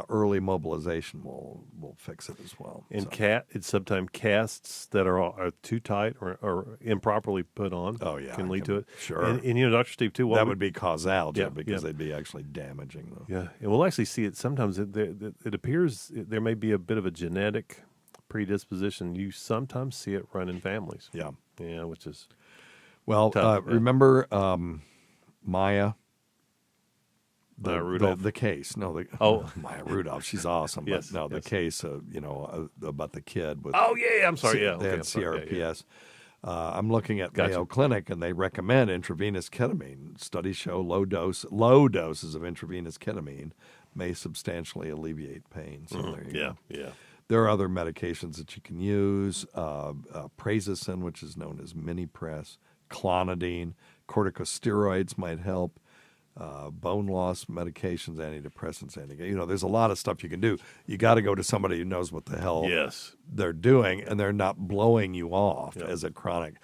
early mobilization will fix it as well. And it's sometimes casts that are too tight or improperly put on can lead to it. Sure. And Dr. Steve, too. That would be causalgia because they'd be actually damaging them. Yeah. And we'll actually see it sometimes. It appears there may be a bit of a genetic predisposition. You sometimes see it run in families. Yeah. Yeah, which is tough. Remember Maya? Rudolph. The case. No, Maya Rudolph. She's awesome. Yes, but the case, about the kid with. Oh yeah, I'm sorry. They had CRPS. I'm looking at Mayo Clinic, and they recommend intravenous ketamine. Studies show low doses of intravenous ketamine may substantially alleviate pain. So there you go. Yeah. There are other medications that you can use, prazosin, which is known as Minipress, clonidine, corticosteroids might help, bone loss medications, antidepressants, there's a lot of stuff you can do. You got to go to somebody who knows what the hell they're doing, and they're not blowing you off as a chronic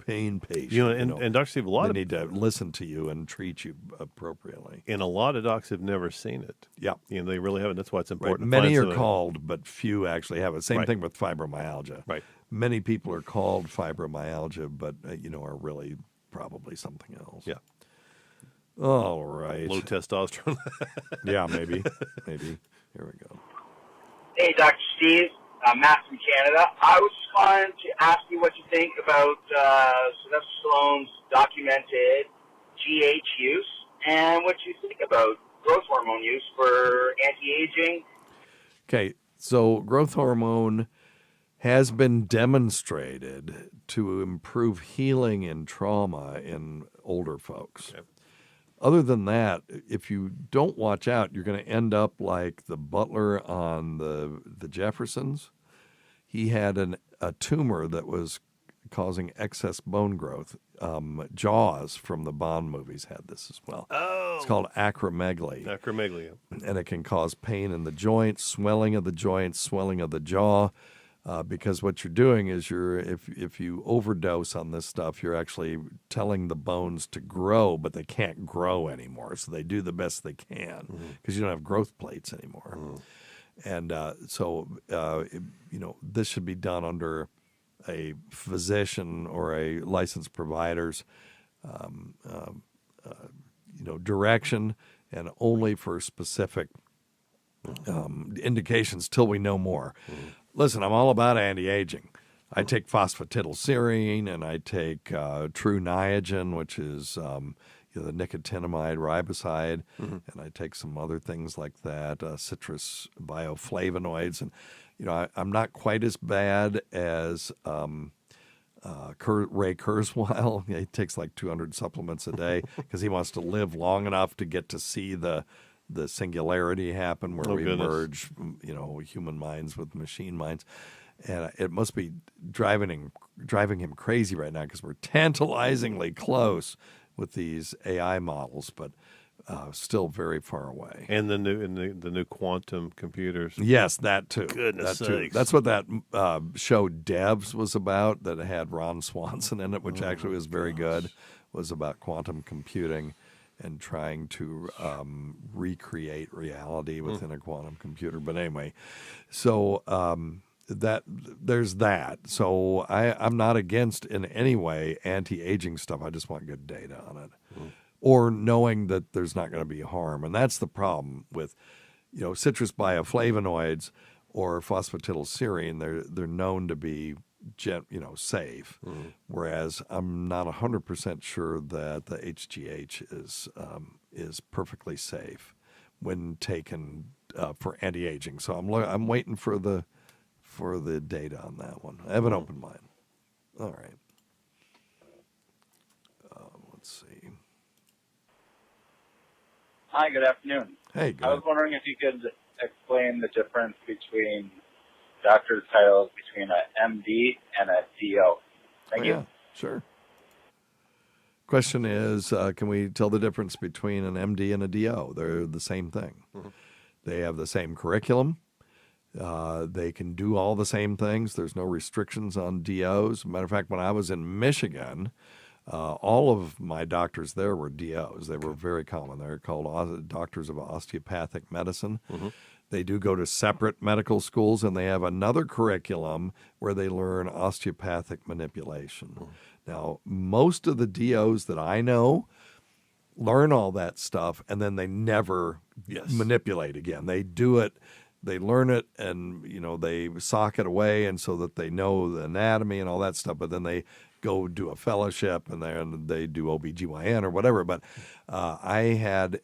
pain patient. And Dr. Steve, they need to listen to you and treat you appropriately. And a lot of docs have never seen it. Yeah. They really haven't. That's why it's important. Right. Many are called, but few actually have it. Same thing with fibromyalgia. Right. Many people are called fibromyalgia, but, are really probably something else. Yeah. All right. Low testosterone. Yeah, maybe. Here we go. Hey, Dr. Steve. Matt from Canada. I was just calling to ask you what you think about Sylvester Stallone's documented GH use and what you think about growth hormone use for anti-aging. Okay, so growth hormone has been demonstrated to improve healing in trauma in older folks. Okay. Other than that, if you don't watch out, you're going to end up like the butler on the Jeffersons. He had a tumor that was causing excess bone growth. Jaws from the Bond movies had this as well. Oh. It's called acromegaly. Acromegaly. And it can cause pain in the joints, swelling of the joints, swelling of the jaw. Because what you're doing is if you overdose on this stuff, you're actually telling the bones to grow, but they can't grow anymore. So they do the best they can because you don't have growth plates anymore. And this should be done under a physician or a licensed provider's direction, and only for specific indications till we know more. Listen, I'm all about anti-aging. I take phosphatidylserine, and I take True Niagen, which is the nicotinamide riboside, and I take some other things like that, citrus bioflavonoids, and I'm not quite as bad as Ray Kurzweil. He takes like 200 supplements a day because he wants to live long enough to get to see the singularity happen where we merge, human minds with machine minds. And it must be driving him crazy right now because we're tantalizingly close with these AI models, but still very far away. And the new quantum computers. Yes, that too. Goodness sakes. That's what that show Devs was about, that had Ron Swanson in it, which actually was very good. Was about quantum computing and trying to recreate reality within a quantum computer. But anyway, so there's that. So I'm not against in any way anti-aging stuff. I just want good data on it. Or knowing that there's not going to be harm. And that's the problem with, citrus bioflavonoids or phosphatidylserine. They're known to be, safe. Whereas I'm not 100% sure that the HGH is perfectly safe when taken for anti-aging. So I'm waiting for the data on that one. I have an open mind. All right. Let's see. Hi, good afternoon. Hey, good. I was wondering if you could explain the difference between doctor's titles between an MD and a DO. Thank you. Yeah, sure. Question is, can we tell the difference between an MD and a DO? They're the same thing. They have the same curriculum. They can do all the same things. There's no restrictions on DOs. Matter of fact, when I was in Michigan, all of my doctors there were DOs. They were very common. They're called doctors of osteopathic medicine. They do go to separate medical schools, and they have another curriculum where they learn osteopathic manipulation. Now, most of the DOs that I know learn all that stuff, and then they never manipulate again. They do it. They learn it, and they sock it away, and so that they know the anatomy and all that stuff. But then they go do a fellowship, and then they do OBGYN or whatever. But I had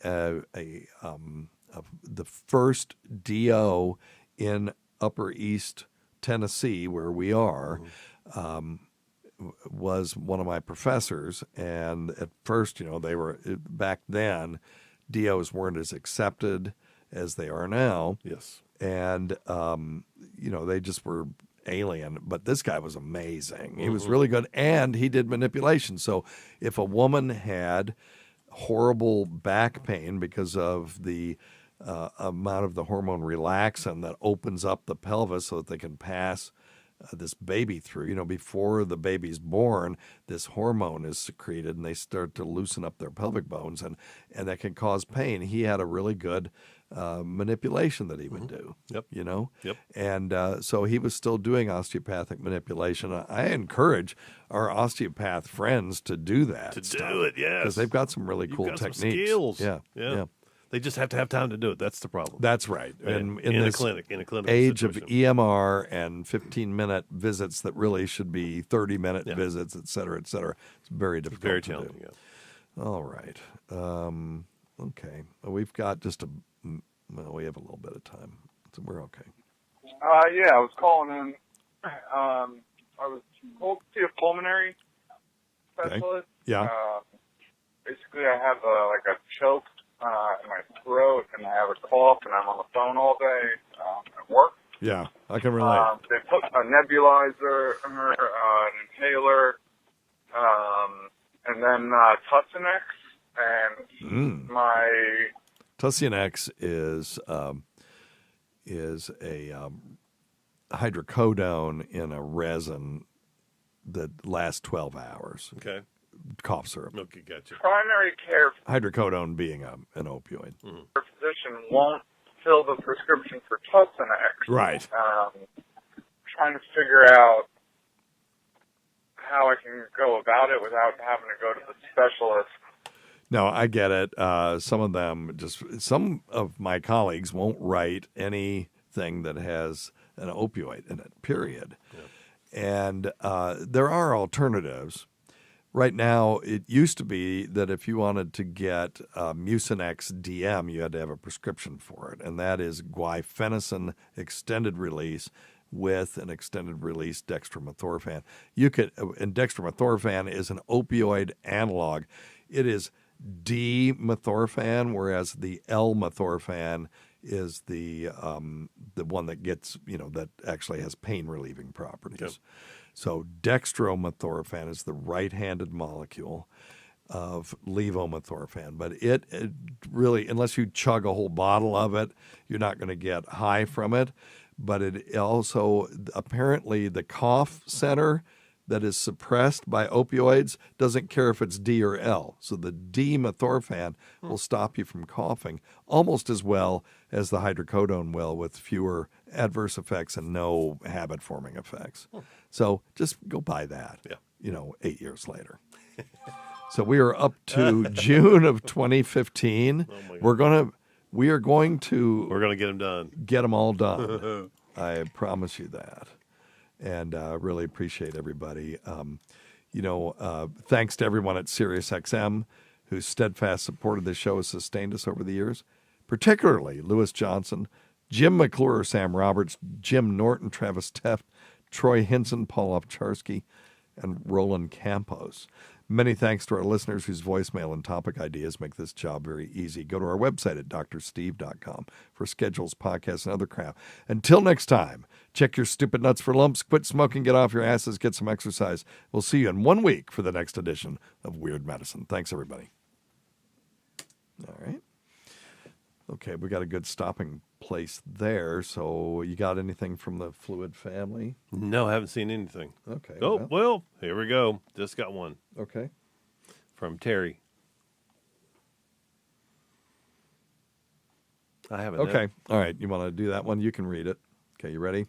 the first DO in Upper East Tennessee, where we are, was one of my professors. And at first, they were, back then, DOs weren't as accepted as they are now. Yes. And, they just were alien. But this guy was amazing. He was really good, and he did manipulation. So if a woman had horrible back pain because of the amount of the hormone relaxin that opens up the pelvis so that they can pass this baby through. Before the baby's born, this hormone is secreted, and they start to loosen up their pelvic bones, and that can cause pain. He had a really good manipulation that he would do. Yep. And so he was still doing osteopathic manipulation. I encourage our osteopath friends to do that. Do it, yes. Because they've got some really cool techniques. Some skills. Yeah. They just have to have time to do it. That's the problem. That's right. And in this a clinical age situation. of EMR and 15-minute visits that really should be 30-minute visits, et cetera, it's very difficult very to challenging, do. All right. Okay. We've got we have a little bit of time, so we're okay. I was calling in. I was told to see a pulmonary specialist. Yeah. Basically, I have a choke in my throat, and I have a cough, and I'm on the phone all day at work. Yeah, I can relate. They put a nebulizer, an inhaler, and then Tussinex, and my Tussinex is a hydrocodone in a resin that lasts 12 hours. Okay. Cough syrup. Okay, gotcha. primary care Hydrocodone being an opioid. physician won't fill the prescription for Tussinex. Right. Trying to figure out how I can go about it without having to go to the specialist. No, I get it. Some of my colleagues won't write anything that has an opioid in it, period. Yeah. And there are alternatives. Right now, it used to be that if you wanted to get Mucinex DM, you had to have a prescription for it, and that is guaifenesin extended release with an extended release dextromethorphan. And dextromethorphan is an opioid analog. It is D-methorphan, whereas the L-methorphan is the one that gets, that actually has pain relieving properties. Yep. So dextromethorphan is the right-handed molecule of levomethorphan, but it really, unless you chug a whole bottle of it, you're not going to get high from it. But it also, apparently the cough center that is suppressed by opioids doesn't care if it's D or L. So the D-methorphan will stop you from coughing almost as well as the hydrocodone will, with fewer adverse effects and no habit-forming effects. So just go buy that, 8 years later. So we are up to June of 2015. We are going to get them done. Get them all done. I promise you that. And really appreciate everybody. Thanks to everyone at SiriusXM whose steadfast support of this show has sustained us over the years, particularly Lewis Johnson, Jim McClure, Sam Roberts, Jim Norton, Travis Teft, Troy Hinson, Paul Opcharski, and Roland Campos. Many thanks to our listeners whose voicemail and topic ideas make this job very easy. Go to our website at drsteve.com for schedules, podcasts, and other crap. Until next time, check your stupid nuts for lumps, quit smoking, get off your asses, get some exercise. We'll see you in 1 week for the next edition of Weird Medicine. Thanks, everybody. All right. Okay, we got a good stopping place there. So you got anything from the Fluid family? No, I haven't seen anything. Okay. Oh, well, here we go. Just got one. Okay. From Terry. I haven't. Okay. All right. You want to do that one? You can read it. Okay, you ready?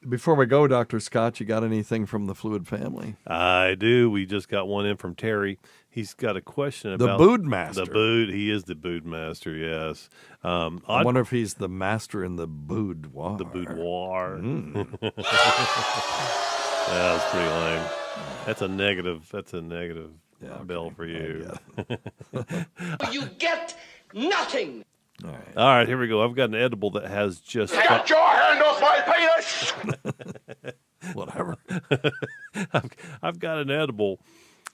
Before we go, Dr. Scott, you got anything from the Fluid family? I do. We just got one in from Terry. He's got a question about the Bood Master. The Bood. He is the Bood Master, yes. I wonder if he's the master in the boudoir. The boudoir. That's pretty lame. That's a negative bill for you. You get nothing. All right, here we go. I've got an edible that has just... Get your hand off my penis! Whatever. I've got an edible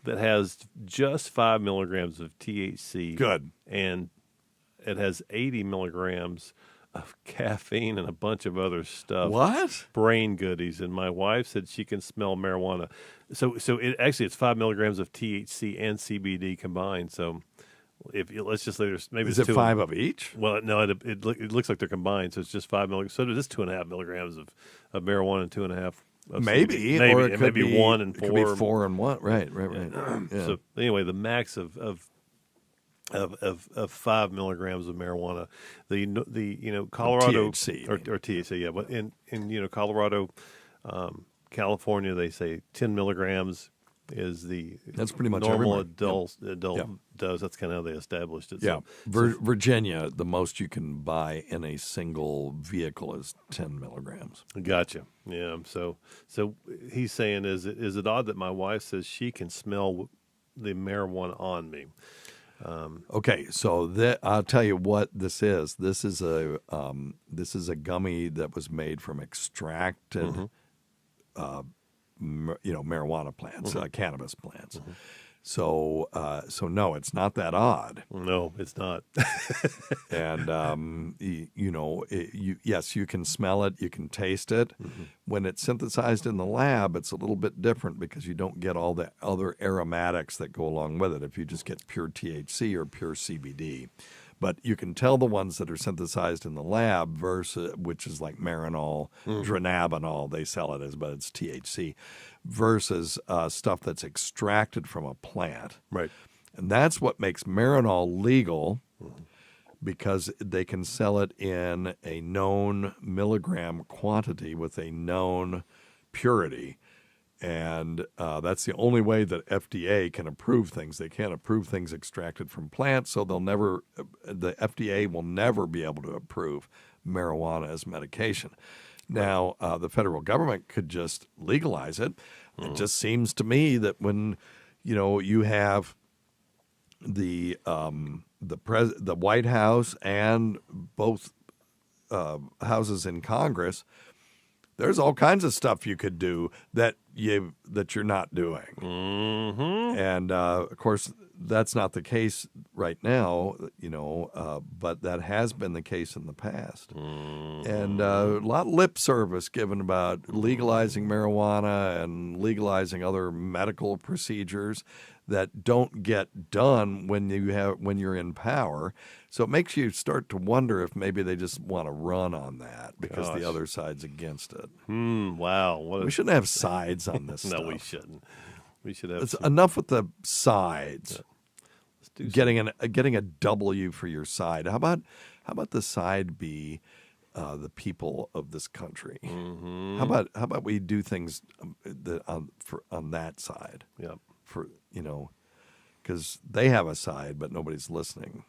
that has just 5 milligrams of THC. Good. And it has 80 milligrams of caffeine and a bunch of other stuff. What? Brain goodies. And my wife said she can smell marijuana. So it's 5 milligrams of THC and CBD combined. So... let's just say there's maybe is it 5 of each? Well, no, it looks like they're combined, so it's just 5 milligrams. So there's just 2.5 milligrams of marijuana and 2.5. Maybe, or it could be 1 and 4. It could be 4 and 1. Right. Yeah. Yeah. So anyway, the max of 5 milligrams of marijuana. The Colorado THC, or THC, yeah. But in Colorado, California, they say 10 milligrams. That's pretty much normal everywhere. adult does. That's kind of how they established it. Yeah, Virginia, the most you can buy in a single vehicle is 10 milligrams. Gotcha. Yeah. So he's saying, is it odd that my wife says she can smell the marijuana on me? Okay, so I'll tell you what this is. This is a gummy that was made from extracted. Marijuana plants, cannabis plants. So no, it's not that odd. No, it's not. And yes, you can smell it, you can taste it. When it's synthesized in the lab, it's a little bit different because you don't get all the other aromatics that go along with it. If you just get pure THC or pure CBD. But you can tell the ones that are synthesized in the lab versus, which is like Marinol, Dronabinol, they sell it as, but it's THC, versus stuff that's extracted from a plant. Right. And that's what makes Marinol legal, because they can sell it in a known milligram quantity with a known purity. And that's the only way that FDA can approve things. They can't approve things extracted from plants, so the FDA will never be able to approve marijuana as medication. Now, the federal government could just legalize it. It just seems to me that when, you have the White House and both houses in Congress, there's all kinds of stuff you could do that you're not doing. Mm-hmm. And, of course, that's not the case right now, but that has been the case in the past. Mm-hmm. And a lot of lip service given about legalizing marijuana and legalizing other medical procedures that don't get done when you're in power. So it makes you start to wonder if maybe they just want to run on that because the other side's against it. Wow. We shouldn't have sides on this stuff. No, we shouldn't. We should have enough with the sides. Yeah. Getting a W for your side. How about the side be the people of this country? Mm-hmm. How about we do things on that side? Yeah. Because they have a side, but nobody's listening.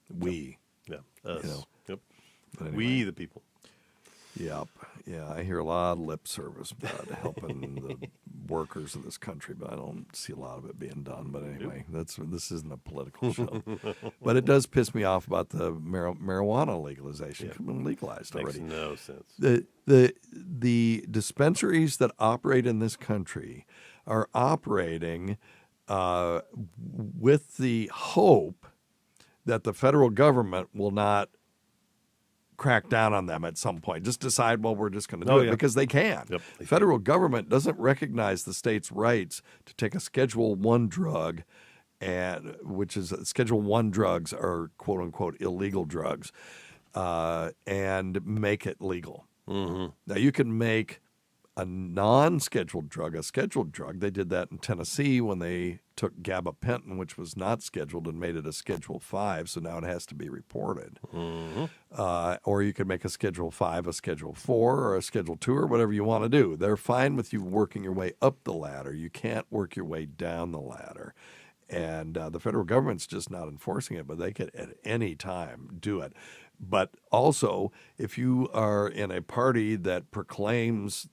We. Yeah. Us. Yep. Anyway. We, the people. Yep. Yeah, I hear a lot of lip service about helping the workers of this country, but I don't see a lot of it being done. But anyway, this isn't a political show. But it does piss me off about the marijuana legalization. It's been legalized already. Makes no sense. The dispensaries that operate in this country are operating with the hope that the federal government will not crack down on them at some point. Just decide, we're just going to do it because they can. Yep, the federal government doesn't recognize the state's rights to take a Schedule I drug, which is Schedule I drugs are quote unquote illegal drugs, and make it legal. Mm-hmm. Now you can make a non-scheduled drug a scheduled drug. They did that in Tennessee when they took gabapentin, which was not scheduled, and made it a Schedule 5, so now it has to be reported. Mm-hmm. Or you could make a Schedule 5, a Schedule 4, or a Schedule 2, or whatever you want to do. They're fine with you working your way up the ladder. You can't work your way down the ladder. And the federal government's just not enforcing it, but they could at any time do it. But also, if you are in a party that proclaims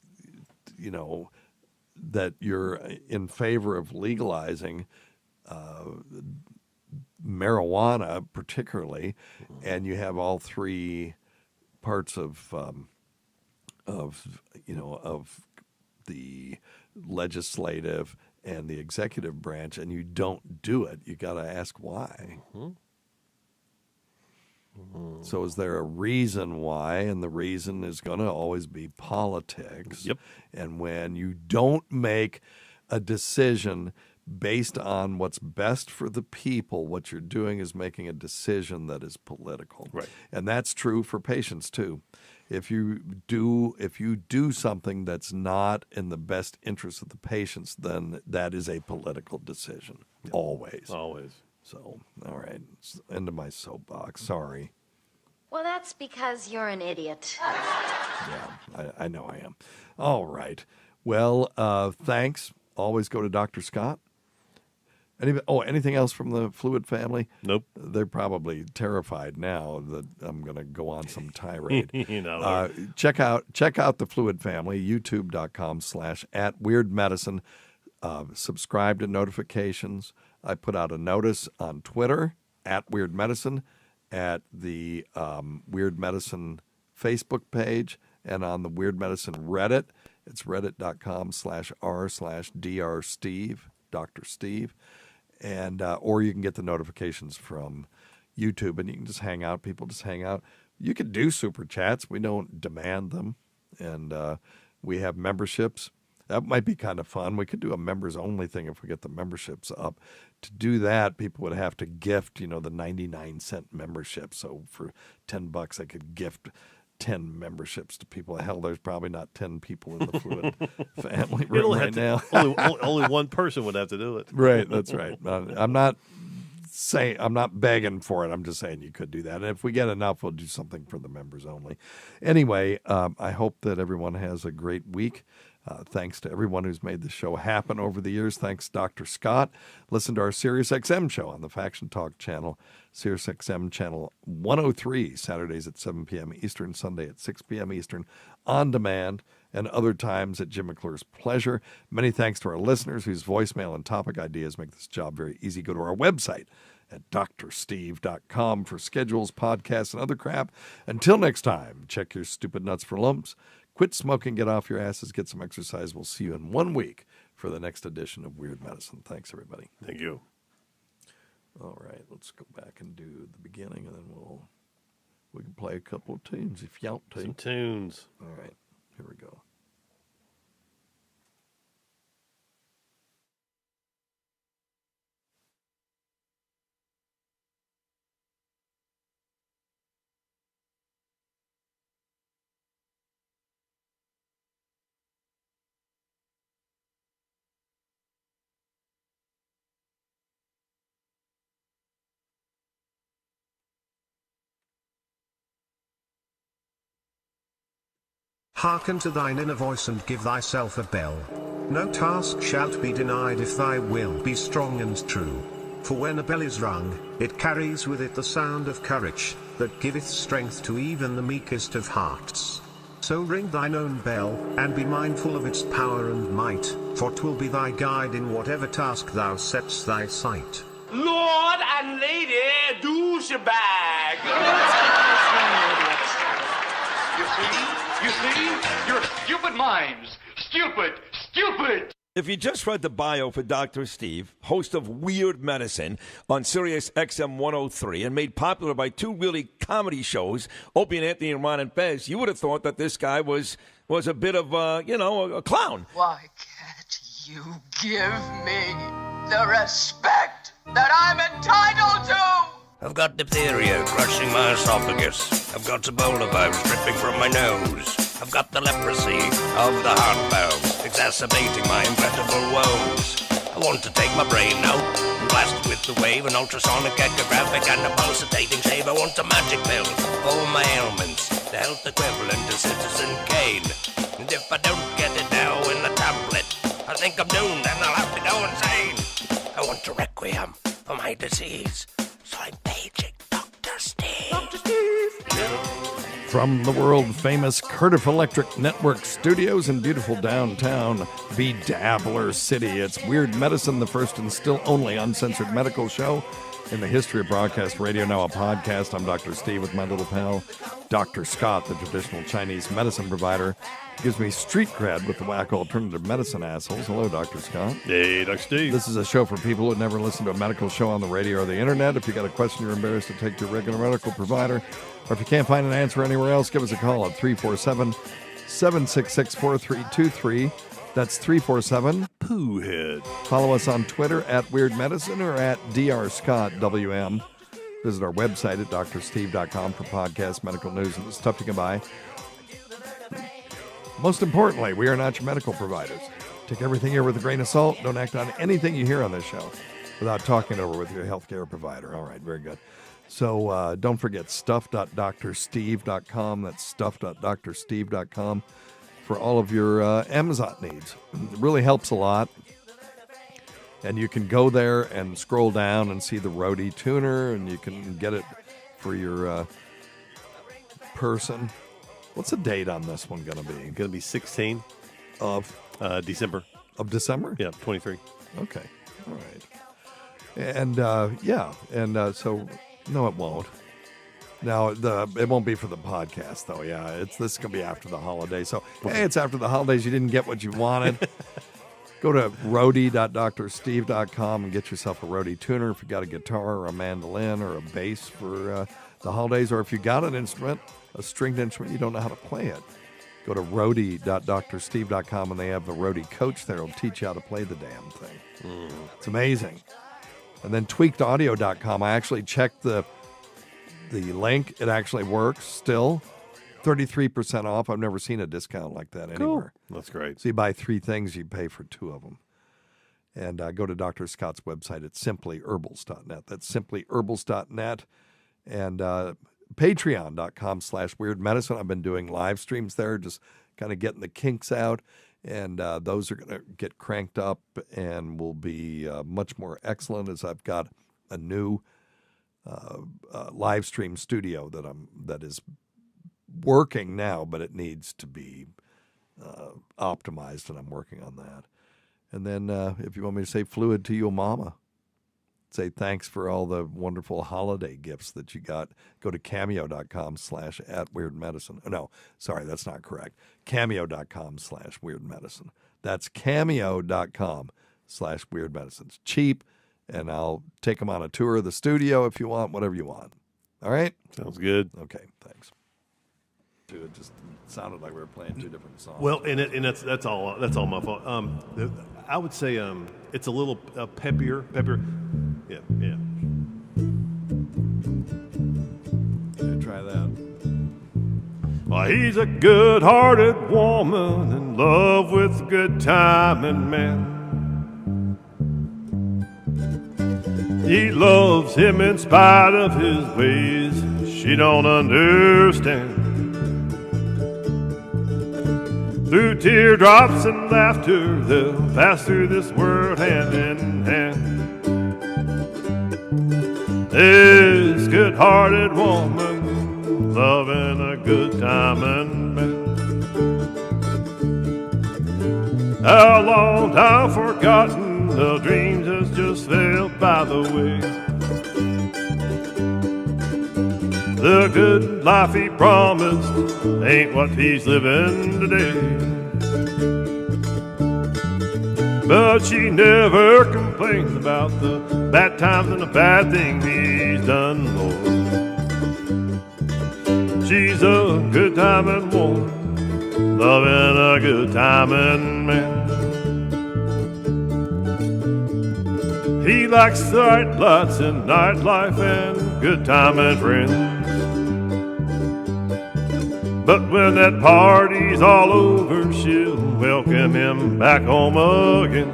that you're in favor of legalizing marijuana, particularly, and you have all three parts of the legislative and the executive branch, and you don't do it, you got to ask why. Mm-hmm. Mm-hmm. So is there a reason why? And the reason is going to always be politics. Yep. And when you don't make a decision based on what's best for the people, what you're doing is making a decision that is political. Right. And that's true for patients too. If you do something that's not in the best interest of the patients, then that is a political decision. Yep. Always. So, all right, end of my soapbox. Sorry. Well, that's because you're an idiot. Yeah, I know I am. All right. Well, thanks. Always go to Dr. Scott. Anything else from the Fluid family? Nope. They're probably terrified now that I'm going to go on some tirade. Check out the Fluid family, youtube.com/@weirdmedicine. Subscribe to notifications. I put out a notice on Twitter @weirdmedicine, at the Weird Medicine Facebook page, and on the Weird Medicine Reddit. It's reddit.com/r/drsteve, Dr. Steve. And or you can get the notifications from YouTube, and you can just hang out. People just hang out. You can do super chats. We don't demand them. And we have memberships. That might be kind of fun. We could do a members-only thing if we get the memberships up. To do that, people would have to gift, the 99-cent membership. So for $10, I could gift 10 memberships to people. Hell, there's probably not 10 people in the Fluid family room right now. only one person would have to do it. Right, that's right. I'm not begging for it. I'm just saying you could do that. And if we get enough, we'll do something for the members only. Anyway, I hope that everyone has a great week. Thanks to everyone who's made the show happen over the years. Thanks, Dr. Scott. Listen to our SiriusXM show on the Faction Talk channel, SiriusXM channel 103, Saturdays at 7 p.m. Eastern, Sunday at 6 p.m. Eastern, on demand, and other times at Jim McClure's pleasure. Many thanks to our listeners whose voicemail and topic ideas make this job very easy. Go to our website at drsteve.com for schedules, podcasts, and other crap. Until next time, check your stupid nuts for lumps. Quit smoking, get off your asses, get some exercise. We'll see you in 1 week for the next edition of Weird Medicine. Thanks, everybody. Thank you. All right, let's go back and do the beginning, and then we can play a couple of tunes if you want to. Some tunes. All right, here we go. Hearken to thine inner voice and give thyself a bell. No task shalt be denied if thy will be strong and true. For when a bell is rung, it carries with it the sound of courage, that giveth strength to even the meekest of hearts. So ring thine own bell, and be mindful of its power and might, for 'twill be thy guide in whatever task thou setst thy sight. Lord and Lady Douchebag. You see? Your stupid minds. Stupid. If you just read the bio for Dr. Steve, host of Weird Medicine on Sirius XM 103 and made popular by two really comedy shows, Opie and Anthony and Ron and Fez, you would have thought that this guy was a bit of, a clown. Why can't you give me the respect that I'm entitled to? I've got diphtheria crushing my esophagus. I've got Ebola virus dripping from my nose. I've got the leprosy of the heart valves, exacerbating my incredible woes. I want to take my brain out and blast it with the wave, an ultrasonic, echographic, and a pulsating shave. I want a magic pill for all my ailments, the health equivalent to Citizen Kane. And if I don't get it now in a tablet, I think I'm doomed and I'll have to go insane. I want a requiem for my disease. So I'm paging Dr. Steve. Dr. Steve. From the world-famous Cardiff Electric Network studios in beautiful downtown Bedabbler City, it's Weird Medicine, the first and still only uncensored medical show in the history of broadcast radio, now a podcast. I'm Dr. Steve with my little pal, Dr. Scott, the traditional Chinese medicine provider. Gives me street cred with the whack alternative medicine assholes. Hello, Dr. Scott. Hey, Dr. Steve. This is a show for people who never listen to a medical show on the radio or the internet. If you got a question you're embarrassed to take to your regular medical provider, or if you can't find an answer anywhere else, give us a call at 347-766-4323. That's 347-POOHEAD. Follow us on Twitter at Weird Medicine or at DrScottWM. Visit our website at drsteve.com for podcasts, medical news, and the stuff you can buy. Most importantly, we are not your medical providers. Take everything here with a grain of salt. Don't act on anything you hear on this show without talking it over with your healthcare provider. All right, very good. So don't forget stuff.drsteve.com. That's stuff.drsteve.com for all of your Amazon needs. It really helps a lot. And you can go there and scroll down and see the Rode tuner, and you can get it for your person. What's the date on this one going to be? Going to be 16 of December. Of December? Yeah, 23. Okay. All right. And so no, it won't. Now it won't be for the podcast though. Yeah, this is going to be after the holidays. So hey, it's after the holidays. You didn't get what you wanted. Go to Rode.drsteve.com and get yourself a Rode tuner if you got a guitar or a mandolin or a bass for the holidays, or if you got an instrument, a stringed instrument, you don't know how to play it. Go to Rode.drsteve.com and they have the Rode coach there. It'll teach you how to play the damn thing. It's amazing. And then tweakedaudio.com. I actually checked the link. It actually works still. 33% off. I've never seen a discount like that anywhere. Cool. That's great. So you buy 3 things, you pay for 2 of them. And go to Dr. Scott's website at simplyherbals.net. That's simplyherbals.net. And patreon.com/weirdmedicine. I've been doing live streams there, just kind of getting the kinks out. And those are going to get cranked up and will be much more excellent, as I've got a new live stream studio that is working now, but it needs to be optimized, and I'm working on that. And then if you want me to say fluid to your mama, say thanks for all the wonderful holiday gifts that you got, go to cameo.com/@weirdmedicine. No, sorry, that's not correct. Cameo.com/weirdmedicine. That's cameo.com/weirdmedicine. It's cheap, and I'll take them on a tour of the studio if you want, whatever you want. All right? Sounds good. Okay, thanks. It just sounded like we were playing two different songs. Well, and that's all my fault. I would say it's a little peppier. Yeah. Try that. Well, he's a good-hearted woman in love with a good timing man. He loves him in spite of his ways she don't understand. Through teardrops and laughter, they'll pass through this world hand in hand. This good-hearted woman, loving a good timing man. A long time forgotten, the dreams has just fell by the way. The good life he promised ain't what he's living today. But she never complains about the bad times and the bad things he's done, Lord. She's a good timing woman, loving a good timing man. He likes sight lights and nightlife and good timing friends. But when that party's all over, she'll welcome him back home again.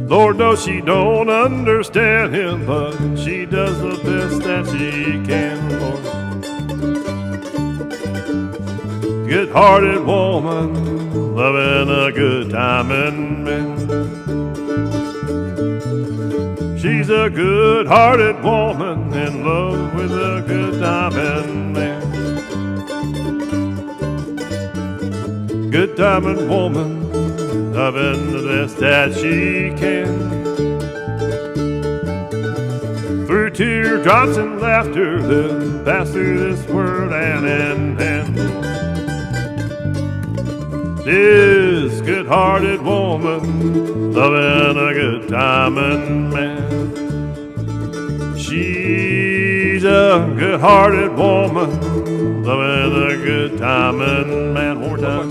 Lord knows she don't understand him, but she does the best that she can, Lord. Good-hearted woman, loving a good timing man. She's a good-hearted woman in love with a good timing man. Good timing woman, loving the best that she can. Through teardrops and laughter, they'll pass through this world hand in hand. This good-hearted woman, loving a good timing man. She's a good-hearted woman, loving a good timing man. One more time.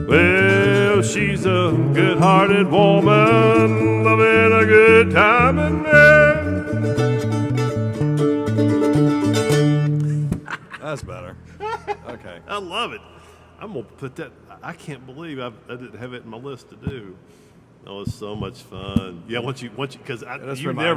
Well, she's a good-hearted woman, loving a good timing man. That's better. Okay. I love it. I'm going to put that. I can't believe I didn't have it in my list to do. Oh, it's so much fun. Yeah, once you, because you never.